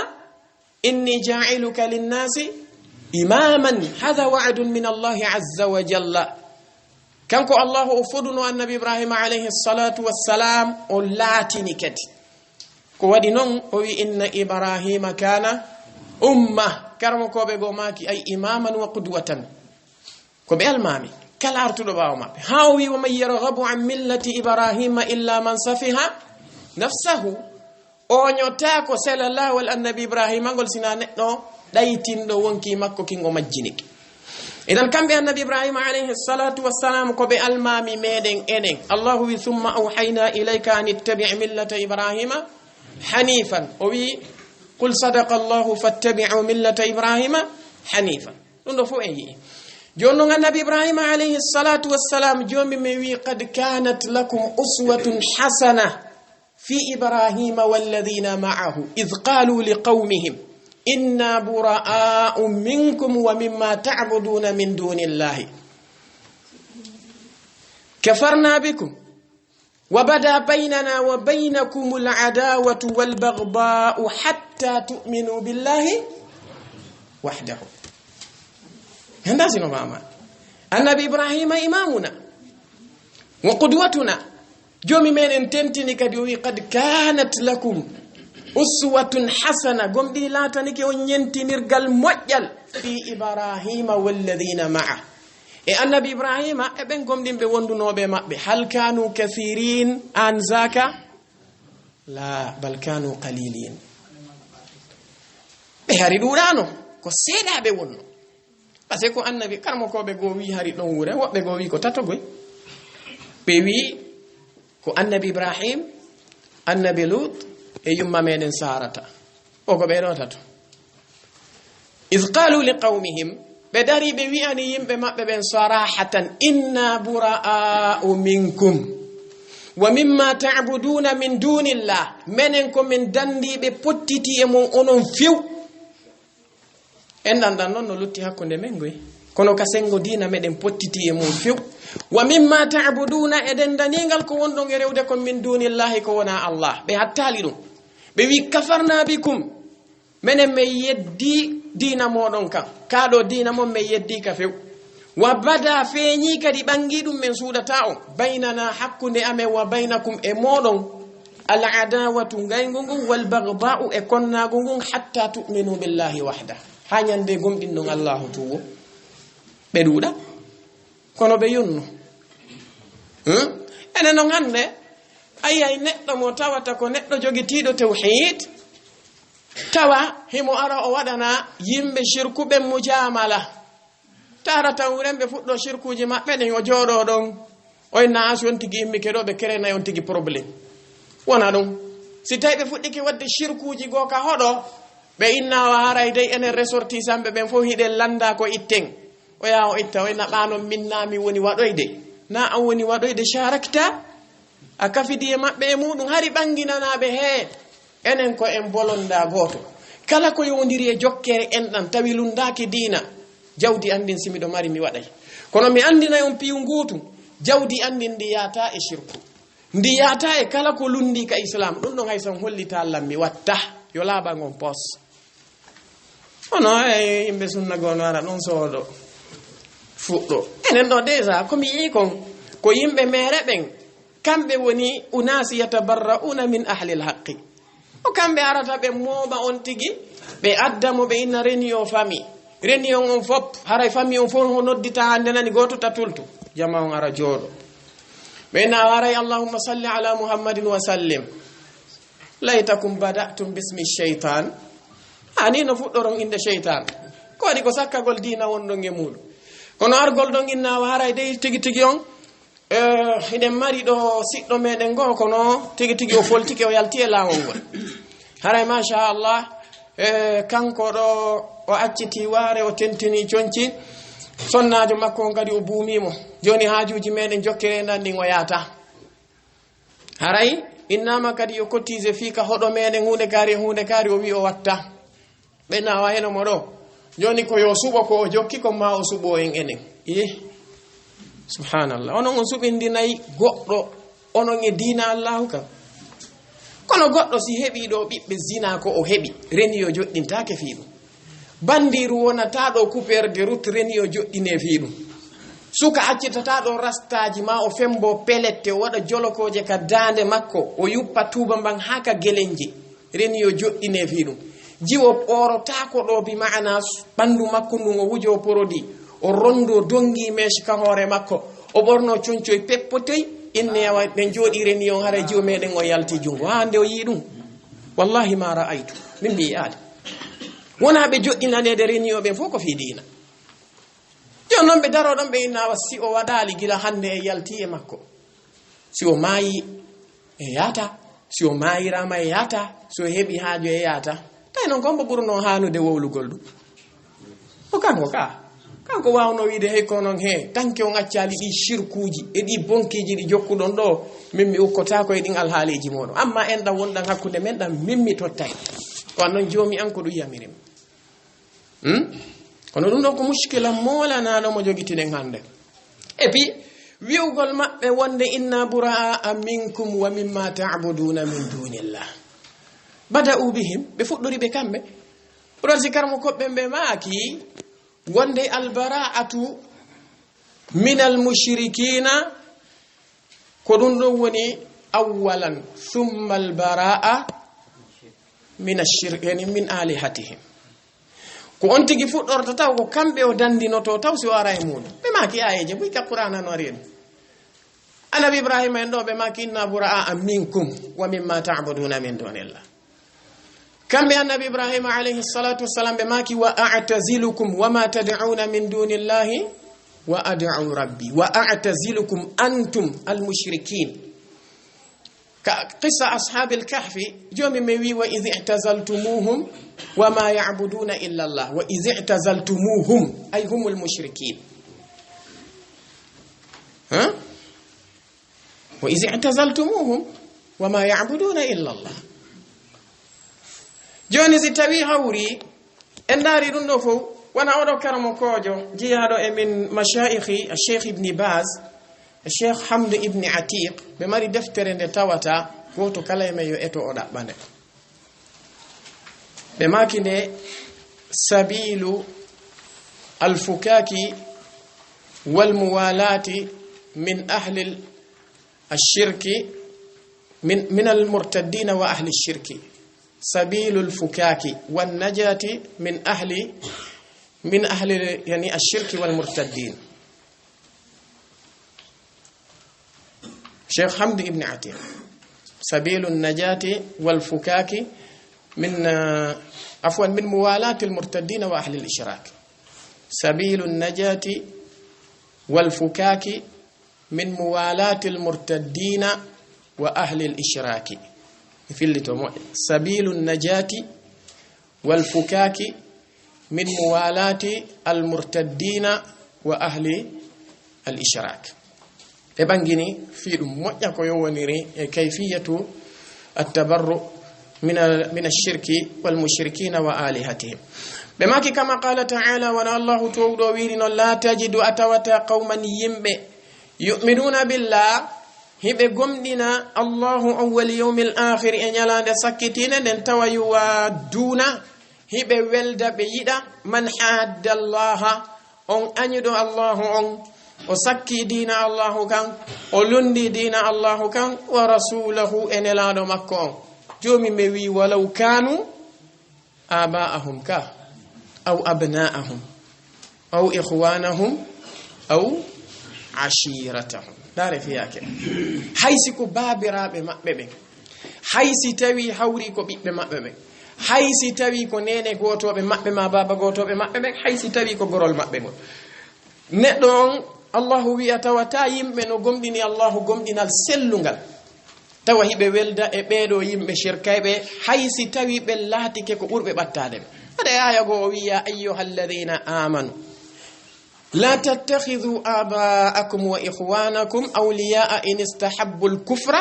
inni ja'iluka linnasi imaman hadha wa'dun min allah azza wa jalla kanko allah o foduno annabi ibrahima alayhi salatu wassalam o laatini kadi ko waɗi noon o wi inna ibrahima kana umma karmo koɓe go maki ay imaman wa qudwatan ko ɓe almami kala artuɗo ɓawo maɓɓe ha o wi waman yarghabu an millati ibrahima illa man safiha nafsahu o ñotta ko sela lawol annabi ibrahima ngol sina neɗɗo ɗaytinɗo wonki makko kingo majjiniki idan kamɓe annabi ibrahima alayhi salatu wassalam ko ɓe almami meɗen enen allahu wi thumma awhayna ilayka an ittabi' millata ibrahima hanifan o wi qul sadaqa allahu fattabi'u millata ibrahima hanifan ɗum ɗo fof en yii joni noon annabi ibrahima alayhi salatu wassalam jomi mi wi qad kanat lakum uswatun hasana fi ibrahima walladina ma'ahu id qalu liqawmihim inna bura'a'u minkum wa mimma ta'buduna min dunillahi kafarna bikum wa bada baynana wa baynakum al'adawatu wal baghdha'u hatta tu'minu billahi wahdahu. Handasino mama annabi ibrahima imamuna wa qudwatuna jomi men tentini kadi wi qad kanat lakum uswatun hasana gomɗi latanike on ñentinirgal moƴƴal fi ibrahima walladina ma'a e annabi ibrahima e ɓen gomɗinɓe wondunoɓe maɓɓe hal kanu kathirin an zaka la bal kanu qalilin ɓe hari ɗuɗano ko seeɗaɓe wonno par ce que ko annabi karmokoɓe goo wi hari ɗon wure woɓɓe goo wi ko tatogoy ɓe wi ko annabi ibrahim annabi lut e yumma meɗen sarata o ko ɓeɗo tato id qalu liqawmihim ɓe dari ɓe wi'ani yimɓe maɓɓe ɓen sarahatan inna bura'a'u minkum wa mimma ta'buduna min dunillah menen ko min dandiɓe pottiti e mon onon few en ɗanɗan noon no lutti hakkude men goy kono ka sengo dina meɗen pottiti e mum few wa mimma ta'buduna eɗen danigal ko wonɗon e rewde kon min dunillahi ko wona allah ɓe hattali ɗum ɓe wi kafarna bikum menen min yeddi dina moɗon kam kaɗo dina mon min yeddi ka few wa bada feeñi kadi ɓangi ɗum min suuɗata on baynana hakkude amen wa baynakum e moɗon al adawatu ngaygu ngun wal baghda'u e konnagu ngun hatta tu'minu billahi wahda ha ñande gomɗin ɗon allahu tuwo ɓe ɗuuɗa kono ɓe yonno enen noon hannde ayay neɗɗo mo tawata ko neɗɗo jogitiiɗo tawhid tawa himo ara o waɗana yimɓe shirkuɓen mujamala tarata wurenɓe fuɗɗo shirkuji maɓɓe ɗen o jooɗo ɗon o inna asi on tigi immike ɗo ɓe kerenayi on tigi probléme wona ɗum si tawi ɓe fuɗɗike wadde shirkuji goo ka hoɗo ɓe innawa haray dey enen ressortisanɓe ɓen fof hiɗen landa ko itten o yaha o itta o inna ɓanon minnami woni waɗoyde na an woni waɗoyde sharakta a kafidi e maɓɓe e muɗum hari ɓanginanaɓe he enen ko en bolonda goto kala ko yowdiri e jokkere enɗan tawi lundaki dina jawdi andin simiɗo mari mi waɗay kono mi andinay on piyu ngutu jawdi andin ndi yata e shirku ndi yata e kala ko lundi ka islam ɗum ɗon haysan hollita allah mi watta yo laaɓa gon pos ono e yimɓe sunna gono ara ɗon soodo fuɗɗo enen ɗo déjà komi yii kon ko yimɓe mere ɓen kamɓe woni unasi yatabarra'una min ahli lhaqqi o kamɓe arata ɓe mooɓa on tigi ɓe addamo ɓe inna réunion famille réunion on fop haray famille on fof ho noddita hande nani goto tatultu jama on ara jooɗo ɓe inna waray allahumma salli ala muhammadin wa sallim laytakum bada'tum bismi shaytan ani no fuɗɗoron inde shaytan ko waɗi ko sakkagol dina wonɗon e muɗum kono argol ɗon innawa haray dey tigi tigi on hiɗen mari ɗo siɗɗo meɗen goo kono tigi tigi o foltike o yalti e lawol ngol haray machallah kanko ɗo o acciti waare o tentini conci sonnajo makko kadi o buumimo joni haajuji meɗen jokkere nandin o yaata haray innama kadi yo cottise fiika hoɗo meɗen hunde kaari o wi o watta ɓe nawa heno mo ɗo joni ko yo suɓo ko o jokki ko ma o suɓo en enen subhanallah onon on suɓindinayi goɗɗo onon e dina allahu kam kono goɗɗo si heɓi ɗo ɓiɓɓe zina ko o heɓi reni yo joɗɗintake fiiɗum bandiru wonata ɗo coupeur de route reni yo joɗɗine fiiɗum suka accitata ɗo rastaji ma o fembo pelette o waɗa jolokoje ka dande makko o yuppa tuba mban ha ka guelenje reni yo joɗɗine fiiɗum jiwo ɓorotako ɗo bi maana ɓandu makko ndun o wujo produit o rondo dongi mesh ka hore makko o borno concoy peppotoy innewa ɓe jooɗire ni on hara jiwo meɗen o yalti jungo hande o yi ɗum wallahi ma ra'aytu min mbi yaade wona ɓe joɗɗinanede reniyo ɓen fof ko fi diina jon noon ɓe daro ɗon ɓe innawa si o waɗali gila hande e yalti e makko si o maayi e yaata si o maayirama e yaata so heɓi haajo e yaata tawi noon kombo ɓurno hanude wowlugol ɗum o kanko wawno wiide hey ko noon he tanke on accali ɗi shirkuji e ɗi bonkiji ɗi jokkuɗon ɗo min mi ukkotako e ɗin alhaaliji moɗon amma en ɗam wonɗan hakkude men ɗam min mi tottay wan noon joomi an ko ɗum yamirim kono ɗum ɗon ko muskila molanaɗo mo jogitinen hande et puis wi'ugol maɓɓe wonde inna bura'a minkum wa mimma ta'buduna min dunillah bada'u bihim ɓe fuɗɗori ɓe kamɓe ɓuɗon si karmo koɓɓe ɓe maaki wonde albara'atu min almushrikina ko ɗum ɗon woni awwalan thumma albara'a min ashirk yani min alihatihim ko on tigi fuɗɗorta taw ko kamɓe o dandinoto taw si o ara e muɗum ɓe maki ayeje boy ka qur'ana no ari en annabi ibrahima en ɗo ɓe maki inna bura'a minkum wa mimma ta'buduna min dunillah kamɓe annabi ibrahima alayhi salatu wassalam ɓe maki wa a'tazilukum wama tad'una min dunillahi wa ad'u rabbi wa a'tazilukum antum almushrikin ka qissa ashabil kahfi jomi me wi wa idh i'tazaltumuhum wama ya'buduna illa allah wa idh i'tazaltumuhum ay humul mushrikin ha wa idh i'tazaltumuhum wama ya'buduna illa allah joni si tawi hawri en daari ɗum ɗo fof wona oɗo karamo kojo jiyaɗo e min mashaikhi cheikh ibni baz cheikh hamd ibni atiq ɓe mari deftere nde tawata goto kala e men yo eto o ɗaɓɓande ɓe maki nde sabilu alfukaki walmuwalati min ahli ashirki min almurtaddina wa ahli shirki سبيل الفكاك والنجاة من أهل يعني الشرك والمرتدين شيخ حمد ابن عتيق سبيل النجاة والفكاك من عفوا من موالاة المرتدين وأهل الإشراك سبيل النجاة والفكاك من موالاة المرتدين وأهل الإشراك سبيل النجاة والفكاك من موالاة المرتدين وأهل الإشراك إبانجيني في المؤيا كيونيري كيفية التبرؤ من الشرك والمشركين وآلهتهم بما كما قال تعالى وأن الله تودو ويرنا لا تجد أتوتا قوما يمبي يؤمنون بالله hiɓe gomɗina allahu awwal yawmil akhir e ñalande sakkitine nden tawa yuwadduna hiɓe welda ɓe yiɗa man hadda allaha on añiɗo allahu on o sakki dina allahu kan o lundi dina allahu kan wa rasulahu e nelaɗo makko on jomi mi wi walaw kanu aba'ahum ka aw abna'ahum aw ikhwanahum aw ashiratahum dare fiyake haysi ko babiraɓe maɓɓe ɓen haysi tawi hawri ko ɓiɓɓe maɓɓe ɓen haysi tawi ko nene gotoɓe maɓɓe ma baba gotoɓe maɓɓe ɓen haysi tawi ko gorol maɓɓe ngol neɗɗo on allahu wiya tawata yimɓe no gomɗini allahu gomɗinal sellungal tawa hiɓe welda e ɓeɗo yimɓe shirkayɓe haysi tawi ɓe laatike ko ɓurɓe ɓattade ɓe aɗa aya go o wiya ayyuha alladina amanu لا تتخذوا آباءكم وإخوانكم أولياء إن استحبوا الكفر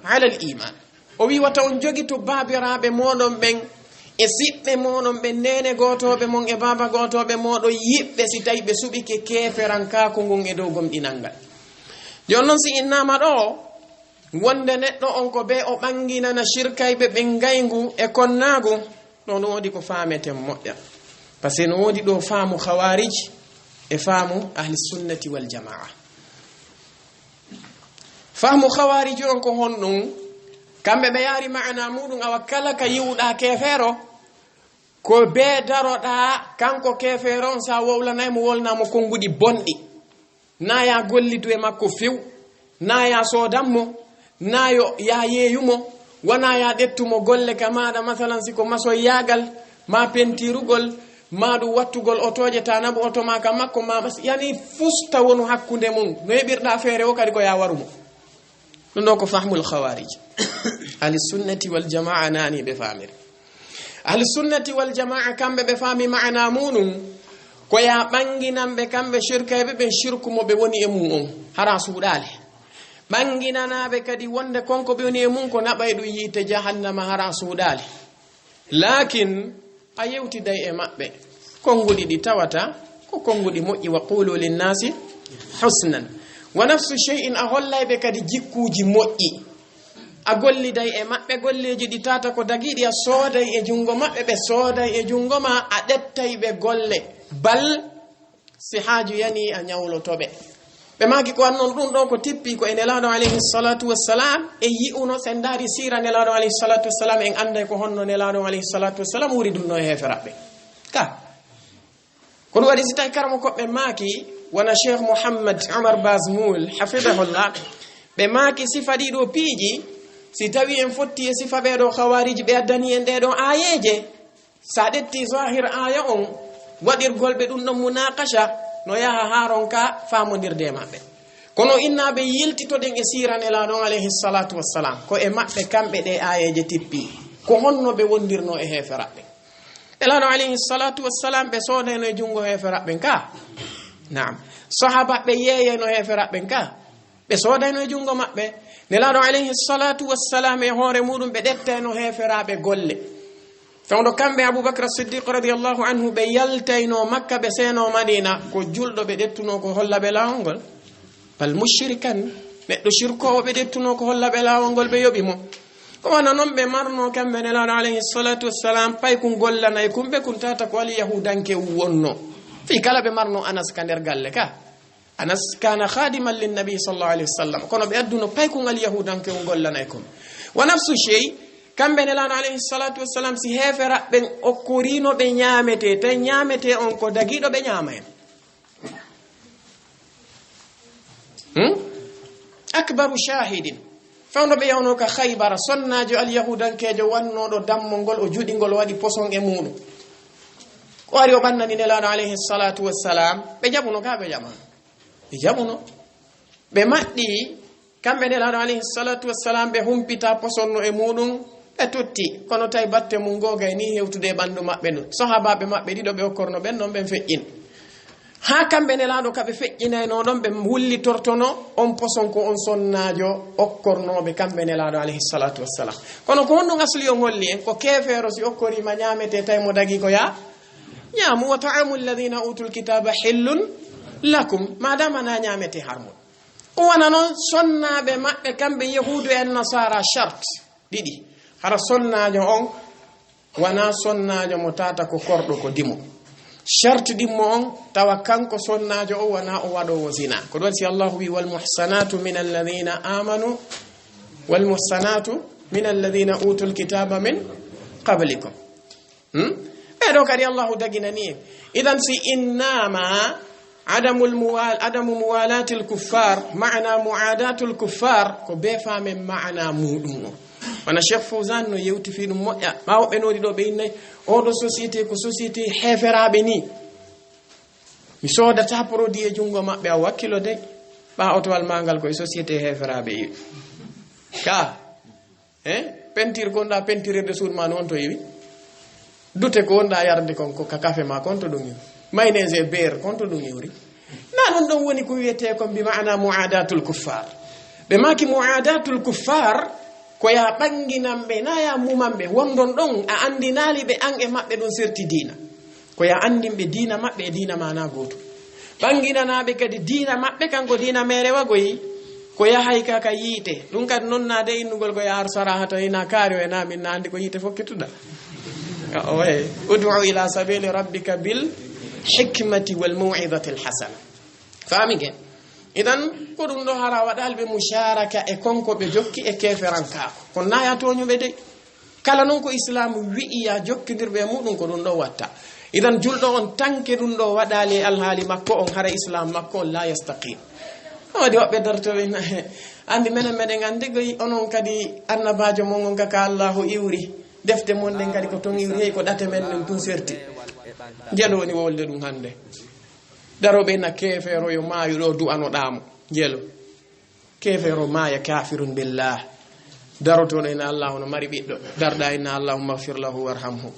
على الإيمان o wi wata on jogi to babiraɓe moɗon ɓen e siɓɓe moɗon ɓe nene gotoɓe mon e baba gotoɓe moɗon yiɓɓe si tawi ɓe suɓike keferankaku ngun e dow gomɗinal ngal jon noon si innama ɗo wonde neɗɗo on ko be o ɓanginana shirkayɓe ɓe ngaygu e konnagu ɗo no wodi ko fameten moƴƴa par ce que no wodi ɗo faamu khawarij e faamu ahli sunnati wal jamaa faamu khawarij on ko honɗum kamɓe ɓe yaari maana muɗum awa kala ka yiwɗa kefeero ko be daroɗa kanko kefere on sa wowlanaymo wolnamo konngudi bonɗi na ya gollidu e makko few na ya sodanmo na yo ya yeeyumo wona ya ɗettumo golle ka maɗa masalan siko masoyagal ma pentirugol ma ɗum wattugol otoje tanabu oto ma ka makko ma yani fusta wonu hakkunde mum no heɓirɗa feere o kadi ko ya warumo ɗum ɗo ko fahmul khawarij ahlisunnati waljamaa nani ɓe famiri ahlisunnati waljamaa kamɓe ɓe faami mana muɗum ko ya ɓanginanɓe kamɓe shirkayɓe ɓen shirku mo ɓe woni e mum on hara suuɗale ɓanginanaɓe kadi wonde konko ɓe woni e mum ko naɓay ɗum yiite jahannama hara suuɗale lakin a yewtiday e maɓɓe konngudi ɗi tawata ko konngudi moƴƴi wa qulu linnasi husnan wa nafsu shay'in a hollayɓe kadi jikkuji moƴƴi a golliday e maɓɓe golleji ɗi tata ko dagiɗi a sooday e jungo maɓɓe ɓe sooday e jungo ma a ɗettay ɓe golle bal si haaju yani a ñawlotoɓe ɓe maki ko annon ɗum ɗo ko tippi ko e nelaɗo alayhi salatu wassalam e yi'uno sen daari sira nelaɗo alayhi salatu wassalam en anday ko honno nelaɗo alayhi salatu wassalam wuri ɗum ɗo e heferaɓɓe ka ko ɗum waɗi si tawi karamo koɓɓe maaki wona cheikh mouhammad omar basmoul hafidahullah ɓe maaki sifa ɗiɗo piiji si tawi en fotti e sifa ɓeɗo hawariji ɓe addani en ɗeɗo ayeje sa ɗetti zahir aya on waɗirgolɓe ɗum ɗon munaqasha no yaha haron ka famodirde maɓɓe kono innaɓe yiltitoɗen e siranelaɗon alayhi salatu wassalam ko e maɓɓe kamɓe ɗe ayeje tippi ko honno ɓe wondirno e heferaɓɓe elaɗo alayhi salatu wassalam ɓe soodayno e jungo heferaɓɓen ka naam sahabaɓe yeeyeno heferaɓɓen ka ɓe soodayno e jungo maɓɓe nelaɗo alayhi salatu wassalam e hoore muɗum ɓe ɗettayno heferaɓe golle fewdo kamɓe aboubacre siddiq radiallahu anhu ɓe yaltayno makka ɓe seeno madina ko julɗo ɓe ɗettuno ko holla ɓe lawol ngol bal mushrikan neɗɗo shirkowo ɓe ɗettuno ko holla ɓe lawol ngol ɓe yoɓi mo ko wana noon ɓe marno kamɓe nelaɗo alayhi salatu wassalam pay kun gollanay kumɓe kun tata ko ali yahudanke wonno fi kala ɓe marno anas ka nder galle ka anas kana khadiman linnabi sallallahu alayhi wa sallam kono ɓe adduno pay kun ali yahudanke gollanay kum wa nafsu shey kamɓe nelaɗo alayhi salatu wassalam si heferaɓɓen okkorino ɓe ñamete tawi ñamete on ko dagiɗo ɓe ñama en akbaru shahidin fewno ɓe yawno ka haybara sonnajo alyahudankejo wannoɗo dammol o juɗigol waɗi poson e muɗum ko ari o ɓannani nelaɗo alayhi salatu wassalam ɓe jaɓuno ka ɓe jaɓano ɓe jaɓuno ɓe maɗɗi kamɓe nelaɗo alayhi salatu wassalam ɓe humpita posonno e muɗum ɓe totti kono tawi batte mum gogay ni hewtude e ɓandu maɓɓe ɗum sahabaɓe maɓɓe ɗiɗo ɓe okkorno ɓen ɗon ɓen feƴƴin ha kamɓe nelaɗo kaɓe feƴƴinayno ɗon ɓe hullitortono on poson ko on sonnajo okkornoɓe kamɓe nelaɗo alayhi salatu wassalam kono ko honɗum asli on holli en ko kefeero si okkorima ñamete tawi mo dagui ko ya ñaamu wa taamu alladina utul kitaba hillun lakum madama na ñamete harmon o wona noon sonnaɓe maɓɓe kamɓe yahudu en nasara charte ɗiɗi hara sonnajo on wana sonnajo mo tata ko korɗo ko dimo charte dimmo on tawa kanko sonnajo o wana o waɗowo zina ko ɗon si allahu wi walmuhsanatu min alladina amanu walmuhsanatu min alladina utul kitaba min qablikum ɓeɗo kadi allahu daginani en idan si innama adamu muwalati lkuffar mana muadatu lkuffar ko be famen mana muɗum o wana cheikh fawsan no yewti fi ɗum moƴƴa ɓawo ɓe noɗi ɗo ɓe innay oɗo société ko société heferaɓe ni mi sodata produit e jungo maɓɓe a wakkilo de ɓa otowal magal koye société heferaɓe yiwi ka peinture gonɗa peinturede suudu ma no on to yiwi dute ko wonɗa yarde kon ko ka café ma kon to ɗum yiwi mayonnaise e beurre kon to ɗum yiwri na ɗum ɗon woni ko wiyete kon bi mana muadatul kuffar ɓe maki muadatul kuffar ko ya ɓanginanɓe na ya mumanɓe wondon ɗon a andinali ɓe an e maɓɓe ɗon serti dina ko ya andinɓe dina maɓɓe e dina mana goto ɓanginanaɓe kadi dina maɓɓe kanko dina mere wagoyi ko yahay kaka yiite ɗum kadi nonnade innugol ko yahar saraha to ina kaari o e namin na andi ko yiite fokkituɗa oye udu ila sabili rabbika bil hikmati wal maw'izati al hasana famike idan ko ɗum ɗo hara waɗalɓe musharaka e konko ɓe jokki e keferan kako kono naya toñuɓe de kala non ko islam wi'i ya jokkidirbe mudum ko dun do watta idan juldo on tanke dun do wadali alhali makko on hara islam makko la yastaqim wadi wobbe dartobe andi menen meden andi goyi onon kadi annabajo mon on ka Allahu iwri defte mon den kadi ko ton iwri ko date men dum tun serti jelo woni wolde dum hande darobe na kefero yo maayu do du anodamo jelo kefero maaya kafirun billah daroto ina Allah no mari biddo darda ina Allahumma ighfir lahu warhamhu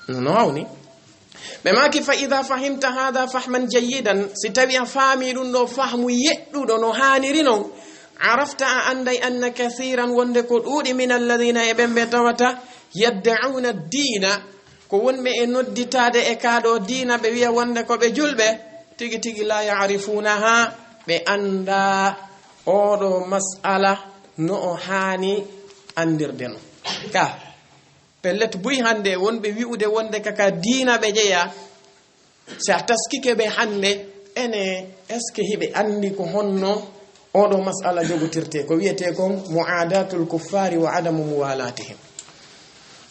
no awni be maki fa idha fahimta hadha fahman jayidan sitawi fami dun do fahmu yeddudo no haniri non arafta andai anna kathiran wonde ko dudi min alladhina yabembe tawata yad'una ad-dina ko wonbe e nodditade e kaado diina be wiya wonde ko be julbe tigi tigi la ya'rifunaha be anda odo mas'ala no o hani andirde no ka pellet buy hande wonbe wi'ude wonde kaka diina be jeya sa taskike be hande ene eske hibe andi ko honno odo mas'ala jogotirte ko wiete ko mu'adatul kuffari wa adamu muwalatihim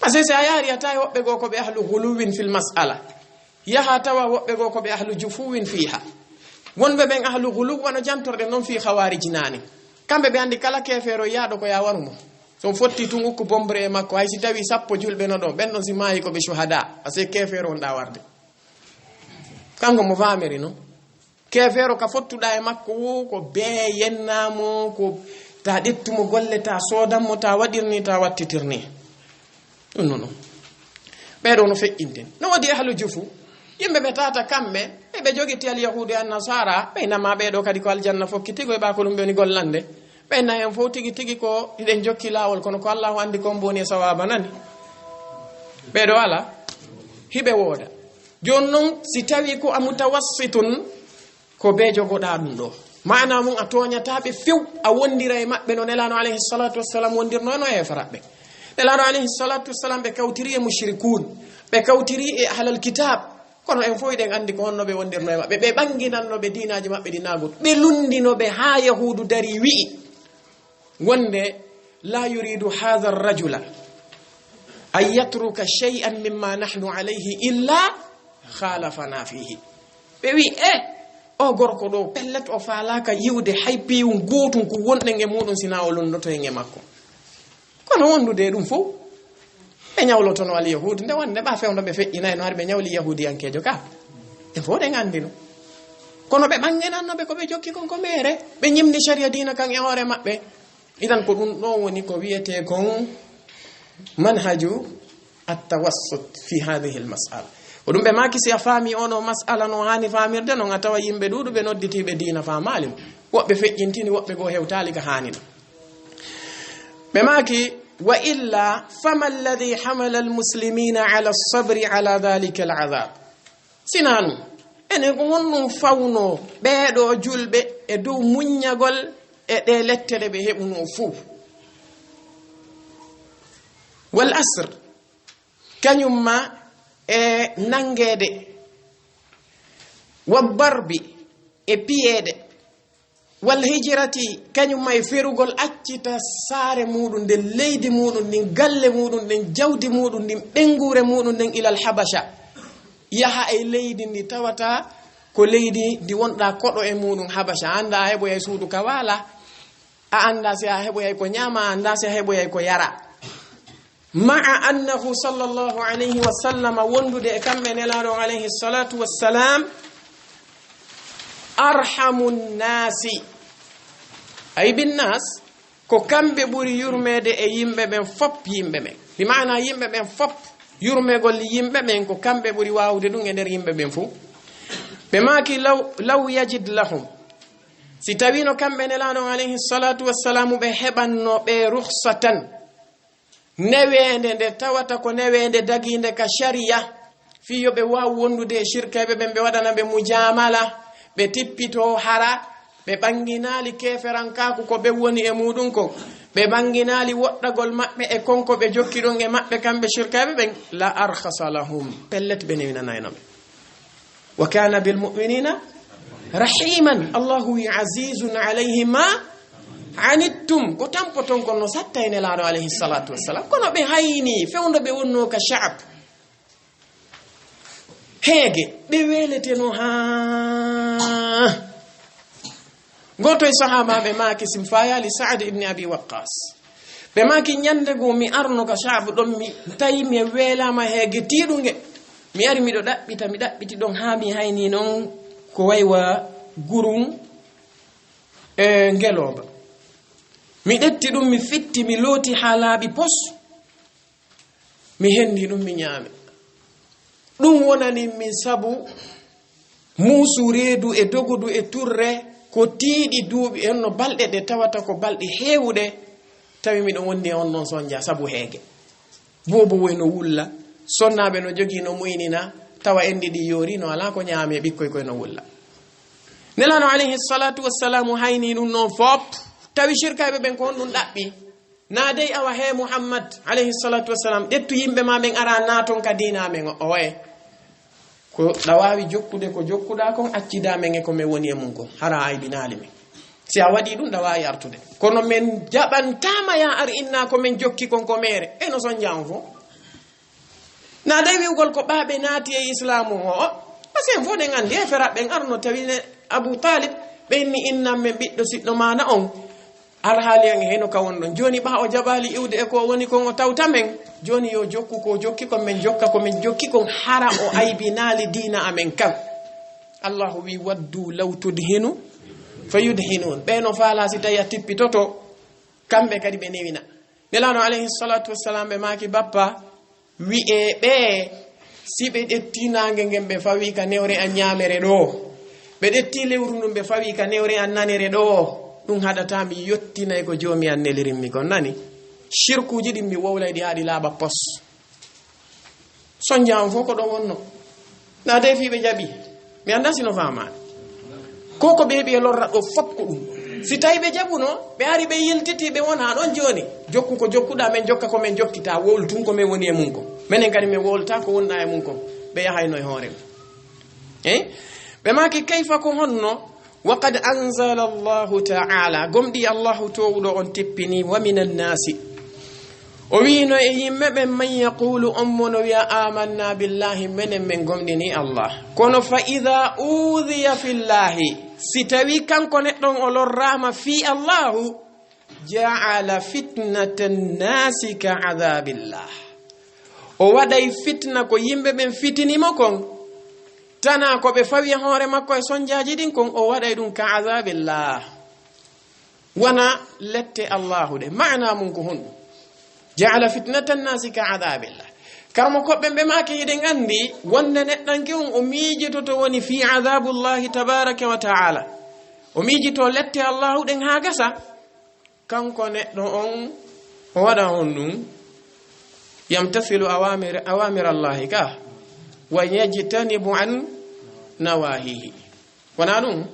asese ayari atay wobbe go ko be ahlu ghuluwin fil mas'ala yaha tawa wobbe go ko be ahlu jufuwin fiha wonbe ben ahlu ghuluw wana jantorde non fi khawarij nani kambe be andi kala kefero yaado ko ya warumo so fotti tun ukku bombre e makko hay si tawi sappo julbe no do ben non si mayi ko be shuhada ase kefero on da warde kango mo fameri no kefero ka fottuda e makko ko be yennamo ko ta dettumo golle ta sodammo ta wadirni ta wattitirni non be do no fe'inten no wadi ahlu jufu yimbe be tata kambe e be jogiti al yahudi an nasara be nama be do kadi ko aljanna fokkiti go e ba ko dum be ni gollande be na en fo tigi tigi ko iden jokki lawol kono ko Allah andi ko mboni sawaba nani be do ala hibe woda jonnon si tawi ko amutawassitun ko be jogoda dum do maana mun atonyata be few a wondira e mabbe no nelano alayhi salatu wassalam wondirno no e farabe nelano alayhi salatu wassalam be kawtiri e mushrikun be kawtiri e ahlul kitab kono en foyden andi ko honno be wondirno e mabbe be banginanno be diinaji mabbe dinago be lundino be ha yahudu dari wi wonde la yuridu hadha ar-rajula ay yatruka shay'an mimma nahnu alayhi illa khalafana fihi be wi o gorko do pellet o falaka yiwde haypi ngotun ko wonden e mudun sina o londoto e makko kono wondude dum fo be nyawloto no al yahudi nde wonde ba fewndo be feƴƴina no harbe nyawli yahudi ankejo ka e fo de ngandino kono be bangenanno be ko be jokki kon ko mere be nyimni sharia dina kan e hore mabbe idan ko dum do woni ko wiete kon manhaju at-tawassut fi hadhihi al-mas'ala o dum be maki si afami ono mas'ala no hani famirde no ngatawa yimbe dudu be nodditibe dina famalim wobbe feƴƴintini wobbe go hewtali ka hani be maki wa illa fama alladhi hamala al-muslimina ala as-sabri ala dhalika al-'adhab sinan ene ko wonnum fawno beedo julbe e dow munyagol e de lettere be hebuno fu wal asr kanyumma e nangede wabbarbi e piyede wal hijrati kanyumma e ferugol accita saare mudun de leydi mudun din galle mudun den jawdi mudun din bengure mudun den ila al habasha yaha e leydi ndi tawata ko leydi di wonda kodo e mudun habasha anda hebo e suudu ka wala a anda se a hebo e ko nyama anda se hebo e ko yara ma'a annahu sallallahu alayhi wa sallam wondude e kambe nelaro alayhi salatu wassalam arhamun nasi ay bin nas ko kambe buri yurmede e yimbe ben fop yimbe men bi maana yimbe ben fop yurmegol yimbe men ko kambe buri waawde dum e der yimbe ben fu be maki law yajid lahum si tawino kambe nelaro alayhi salatu wassalam be hebanno be rukhsatan newende nde tawata ko newende daginde ka sharia fiyo be waaw wondude shirkabe be wadana be mujamala be tippito hara be banginali keferankaku ko be woni e mudun ko be banginali woddagol mabbe e konko be jokkidon e mabbe kambe shirkabe ben la arkhasa lahum pellet be newina naynam wa kana bil mu'minina rahiman Allahu azizun alayhi ma anittum ko tampoton kon no satta ene laado alayhi salatu wassalam kono be hayni fewndo be wonno ka sha'ab heege be weleteno ha goto e sahaba be maki simfaya li Sa'd ibn Abi Waqqas be maki nyande go mi arno ka sha'ab don mi tayi mi welama heege tidunge mi ari mi do dabbita mi dabbiti don ha mi hayni non ko waywa gurum e ngeloba mi detti dum mi fitti mi loti halabi pos mi hendi dum mi nyaame dum wonani mi sabu musu reedu e dogudu e turre ko tiidi duubi enno balde de tawata ko balde heewude tawi mi don wonni on non sonja sabu heege bobo woyno wulla sonnabe no jogi no muynina tawa endi di yori no ala ko nyaame bikkoy koy no wulla nelano alayhi salatu wassalamu hayni dum non fop tawi shirkaabe ben ko dum dabbi na dey awa he Muhammad alayhi salatu wassalam dettu yimbe ma ben ara naton ka diina men o way ko dawawi jokkude ko jokkuda kon accida men e ko me woni e mun ko hara aybinaali men si a wadi dum dawawi artude kono men jabantama ya ar inna ko men jokki kon ko mere e no son jam fo na dey wi'ugol ko baabe naati e islamu o pasen fo de ngandi e fera ben arno tawine Abu Talib benni inna men biddo siddo mana on alhaali en heno ka wondon joni ba o jabali iwde e ko woni ko tawta men joni yo jokku ko jokki ko men jokka ko men jokki ko hara o aybinaali diina amen kam Allahu wi waddu law tudhinu fayudhinun beno faala si tay tippitoto kambe kadi be newina nelano alayhi salatu wassalam be maki bappa wi e be sibe dettinange ngembe fawi ka newre an nyamere do be detti lewru ndum be fawi ka newre an nanere do dum hadata mi yottinay ko jomi an nelirim mi kon nani shirkuji dim mi wowlaydi haadi laaba pos sonjam fo ko do wonno na de fi be jabi mi anda sino fama koko be be lorra do fopko dum si tay be jabuno be ari be yiltiti be wona don joni jokku ko jokkuda men jokka ko men jokkita woltun ko men woni e mun ko menen kadi me wolta ko wonna e mun ko be yahayno e hoore be maki kayfa ko honno وقد أنزل الله تعالى قمدي الله تولو أن تبني ومن الناس ومن من يقول أمنا يا آمنا بالله من قمدني الله كون فإذا أوذي في الله ستوي كان كونتون أولو الرحمة في الله جعل فتنة الناس كعذاب الله وودي فتنة كو يمبه من فتني مكون tana ko be fawi hoore makko e sonjaaji din kon o waday dum ka azabillah wana lette Allah de maana mun ko hon ja'ala fitnatan nasi ka azabillah kamo ko be maake yide ngandi wonne neddanki on o miijito to woni fi azabullah tabaaraka wa ta'ala o miijito lette Allah den ha gasa kanko neddo on o wada on dum yamtasilu awamir Allah ka wa yajtanibu an nawahihi wana dum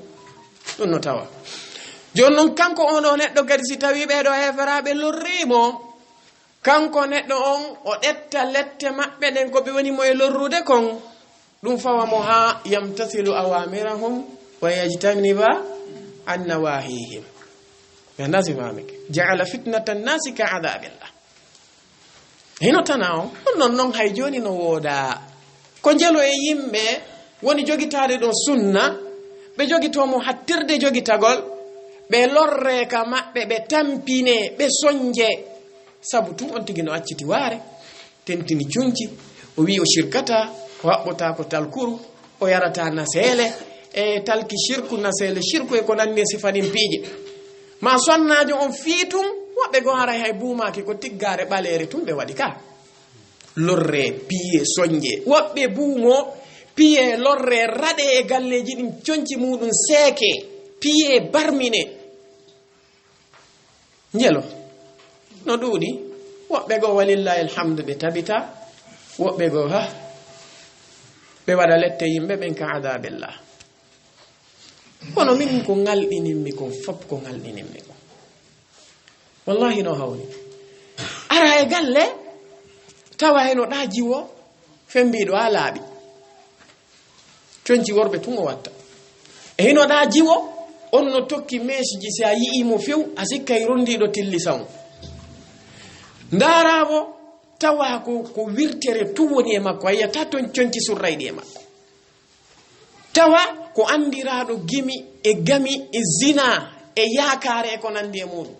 no tawa jonnon kanko on neddo gadi si tawi be do heferabe lorrimo kanko neddo on o detta lette mabbe den ko be woni mo e lorrude kon dum fawa mo ha yamtasilu awamirahum wa yajtaniba an nawahihim be ndasi famike ja'ala fitnatan nasi ka adabillah hino tanaw non hay joni no woda ko jelo e yimbe woni jogitaade do sunna be jogito mo hattirde jogitagol be lorre ka mabbe be tampine be sonje sabu tu on tigino acciti waare tentini cunci o wi o shirkata o habbota ko talkuru o yarata nasele e talki shirku nasele shirku e ko nanne sifanin piije ma sonnaajo on fiitum wobbe go hara hay buumaaki ko tiggare balere tumbe wadi ka lorre piye sonje wobbe buumo piye lorre rade e galleji din cionci mudun seke piye barmine njelo no duudi wobbe go walillahi alhamdu be tabita wobbe go ha be wada lette yimbe ben ka adabillah kono min ko ngaldinin mi ko fop ko ngaldinin mi ko wallahi no hawni ara e galle tawa heno daji wo fembido alaabi cionci worbe tungo watta e hino daji wo on no tokki mesiji si a yi'imo few a sikkay rondiɗo tillisamu ndaramo tawa ko wirtere tu woni e makko a yiyata ton conci surrayɗi e makko tawa ko andiraɗo gimi e gami e zina e yakare e ko nandi e muɗum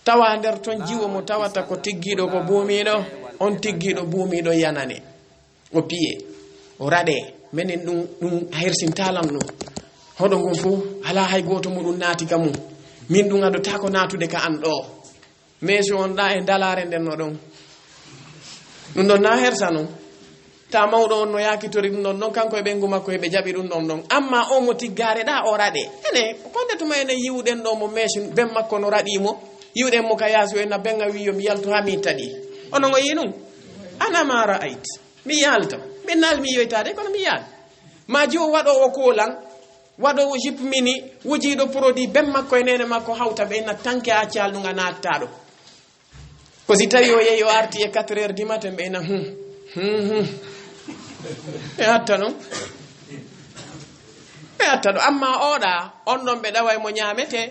tawa nder ton jiwo mo tawata ko tiggiɗo ko buumiɗo on tiggiɗo buumiɗo yanane o piye o raɗe minen ɗum hersintalam ɗum hoɗo ngon fof ala hay goto muɗum naati ka mum min ɗum aɗota ko natude ka an ɗo mais so on ɗa e dalare nden no ɗon ɗum ɗon na hersa noon ta mawɗo on no yakitori ɗum ɗon ɗon kanko e ɓengu makko eɓe jaɓi ɗum ɗon ɗon amma o mo tiggare ɗa o raɗe ene konde tuma ene yiwɗen ɗo mo meesi ben makko no raɗimo yiwɗen mo ka yaasi o enna benga wiyo mi yalto ha mi taɗi onon o yi ɗum anama ra'ayt mi yalta min naal mi yoytade kono mi yaal ma jo waɗowo kolan waɗowo jipmini wujiɗo produit ben makko e nene makko hawta ɓe enna tanke accal ɗum a nattaɗo ko si tawi o yehi o arti e 4 heures du matin ɓe enna ɓe hatta ɗum ɓe hatta ɗo amma oɗa on ɗon ɓe ɗawa mo ñamete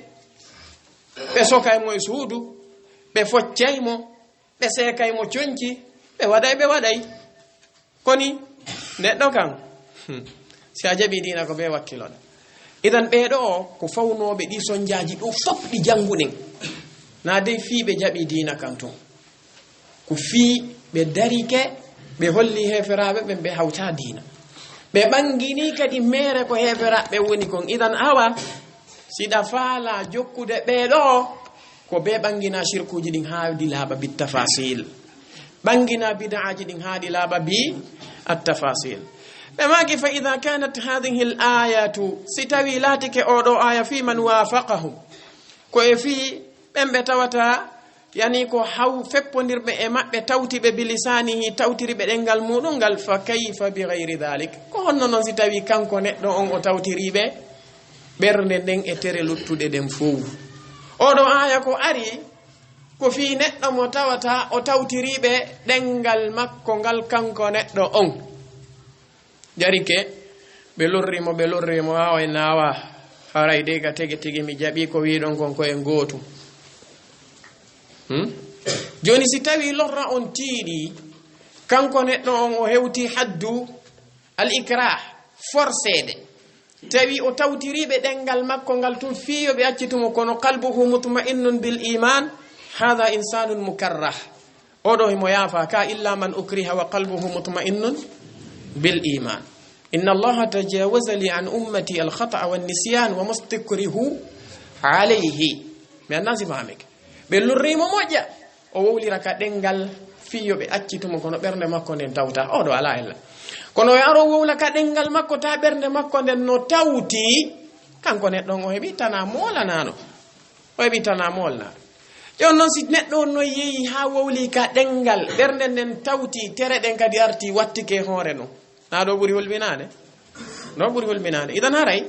ɓe sokaymo e suudu ɓe foccaymo ɓe seekaymo coñci ɓe waɗay koni neɗɗo kan si a jaɓi dina ko ɓe wakkiloɗa idan ɓeɗo o ko fawnoɓe ɗi sonjaji ɗo fof ɗi janguɗen na dey fii ɓe jaɓi dina kan ton ko fii ɓe darike ɓe holli heferaɓe ɓen ɓe hawta dina ɓe ɓangini kadi mere ko heferaɓe woni kon idan awa siɗa faala jokkude ɓeɗo ko ɓe ɓangina shirkuji ɗin haadi laaɓa bi tafasil ɓangina bid'aji ɗin haadi laaɓa bi attafasil ɓe maki fa ida kanat hadihi l ayatu si tawi laatike oɗo aya fi man wafaqahum ko e fi ɓen ɓe tawata yani ko haw feppodirɓe e maɓɓe tawtiɓe bilisanihi tawtiriɓe ɗengal muɗum ngal fa kayfa bi gayri dhalik ko honno noon si tawi kanko neɗɗo on o tawtiriɓe ɓernde nden e tere luttuɗe ɗen fof oɗo aya ko ari ko fi neɗɗo mo tawata o tawtiriɓe ɗengal makko ngal kanko neɗɗo on jarike ɓe lorrimo wawa e nawa haray de ga tege mi jaɓi ko wiɗon kon ko en gootu joni si tawi lorra on tiiɗi kanko neɗɗo on o hewti haddu al ikrah forcede tawi o tawtiriɓe ɗengal makko ngal tun fiyo ɓe accitumo kono qalbuhu mutma'innun bil iman hada insanun mukarrah oɗo himo yaafa ka illa man ukriha wa qalbuhu mutma'innun bil iman inna allaha tajawaza li an ummati al khata'a wan nisyan wa mustakrihu alayhi mi annasi famike ɓe lurrimo moƴƴa o wowlira ka ɗengal fiyo ɓe accitumo kono ɓernde makko nden tawta oɗo ala ella kono e aro wowla ka ɗengal makko ta ɓernde makko nden no tawti kanko neɗɗon o heɓi tana molanano o heɓi tana molnaɗo jon noon si neɗɗo on no yeehi ha wowli ka ɗengal ɓernde nden tawti tere ɗen kadi arti wattike hoore no na ɗo ɓuuri holɓinade ɗo ɓuuri holɓinade idan haray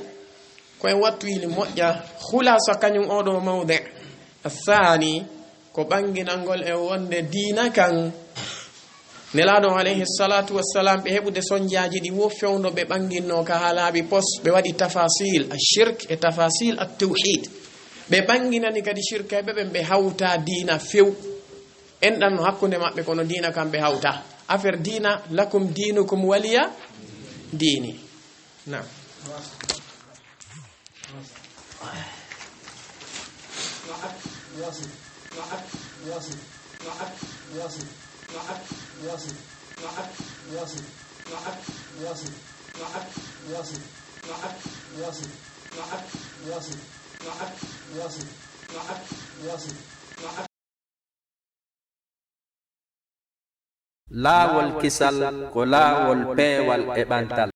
koyen wattu yili moƴƴa hulasa kañum oɗo mawde athani ko ɓanginalngol e wonde diina kan nelaɗo alayhi salatu wassalam ɓe heɓude sonjaji ɗi wo fewno ɓe ɓanginno ka ha laaɓi pos ɓe waɗi tafasil ashirk e tafasil attawhid ɓe ɓanginani kadi shirkeɓe ɓen ɓe hawta diina few enɗan no hakkude maɓɓe kono diina kam ɓe hawta affaire diina lakum dinukum waliya dini nam laawol kisal ko laawol peewal e ɓantal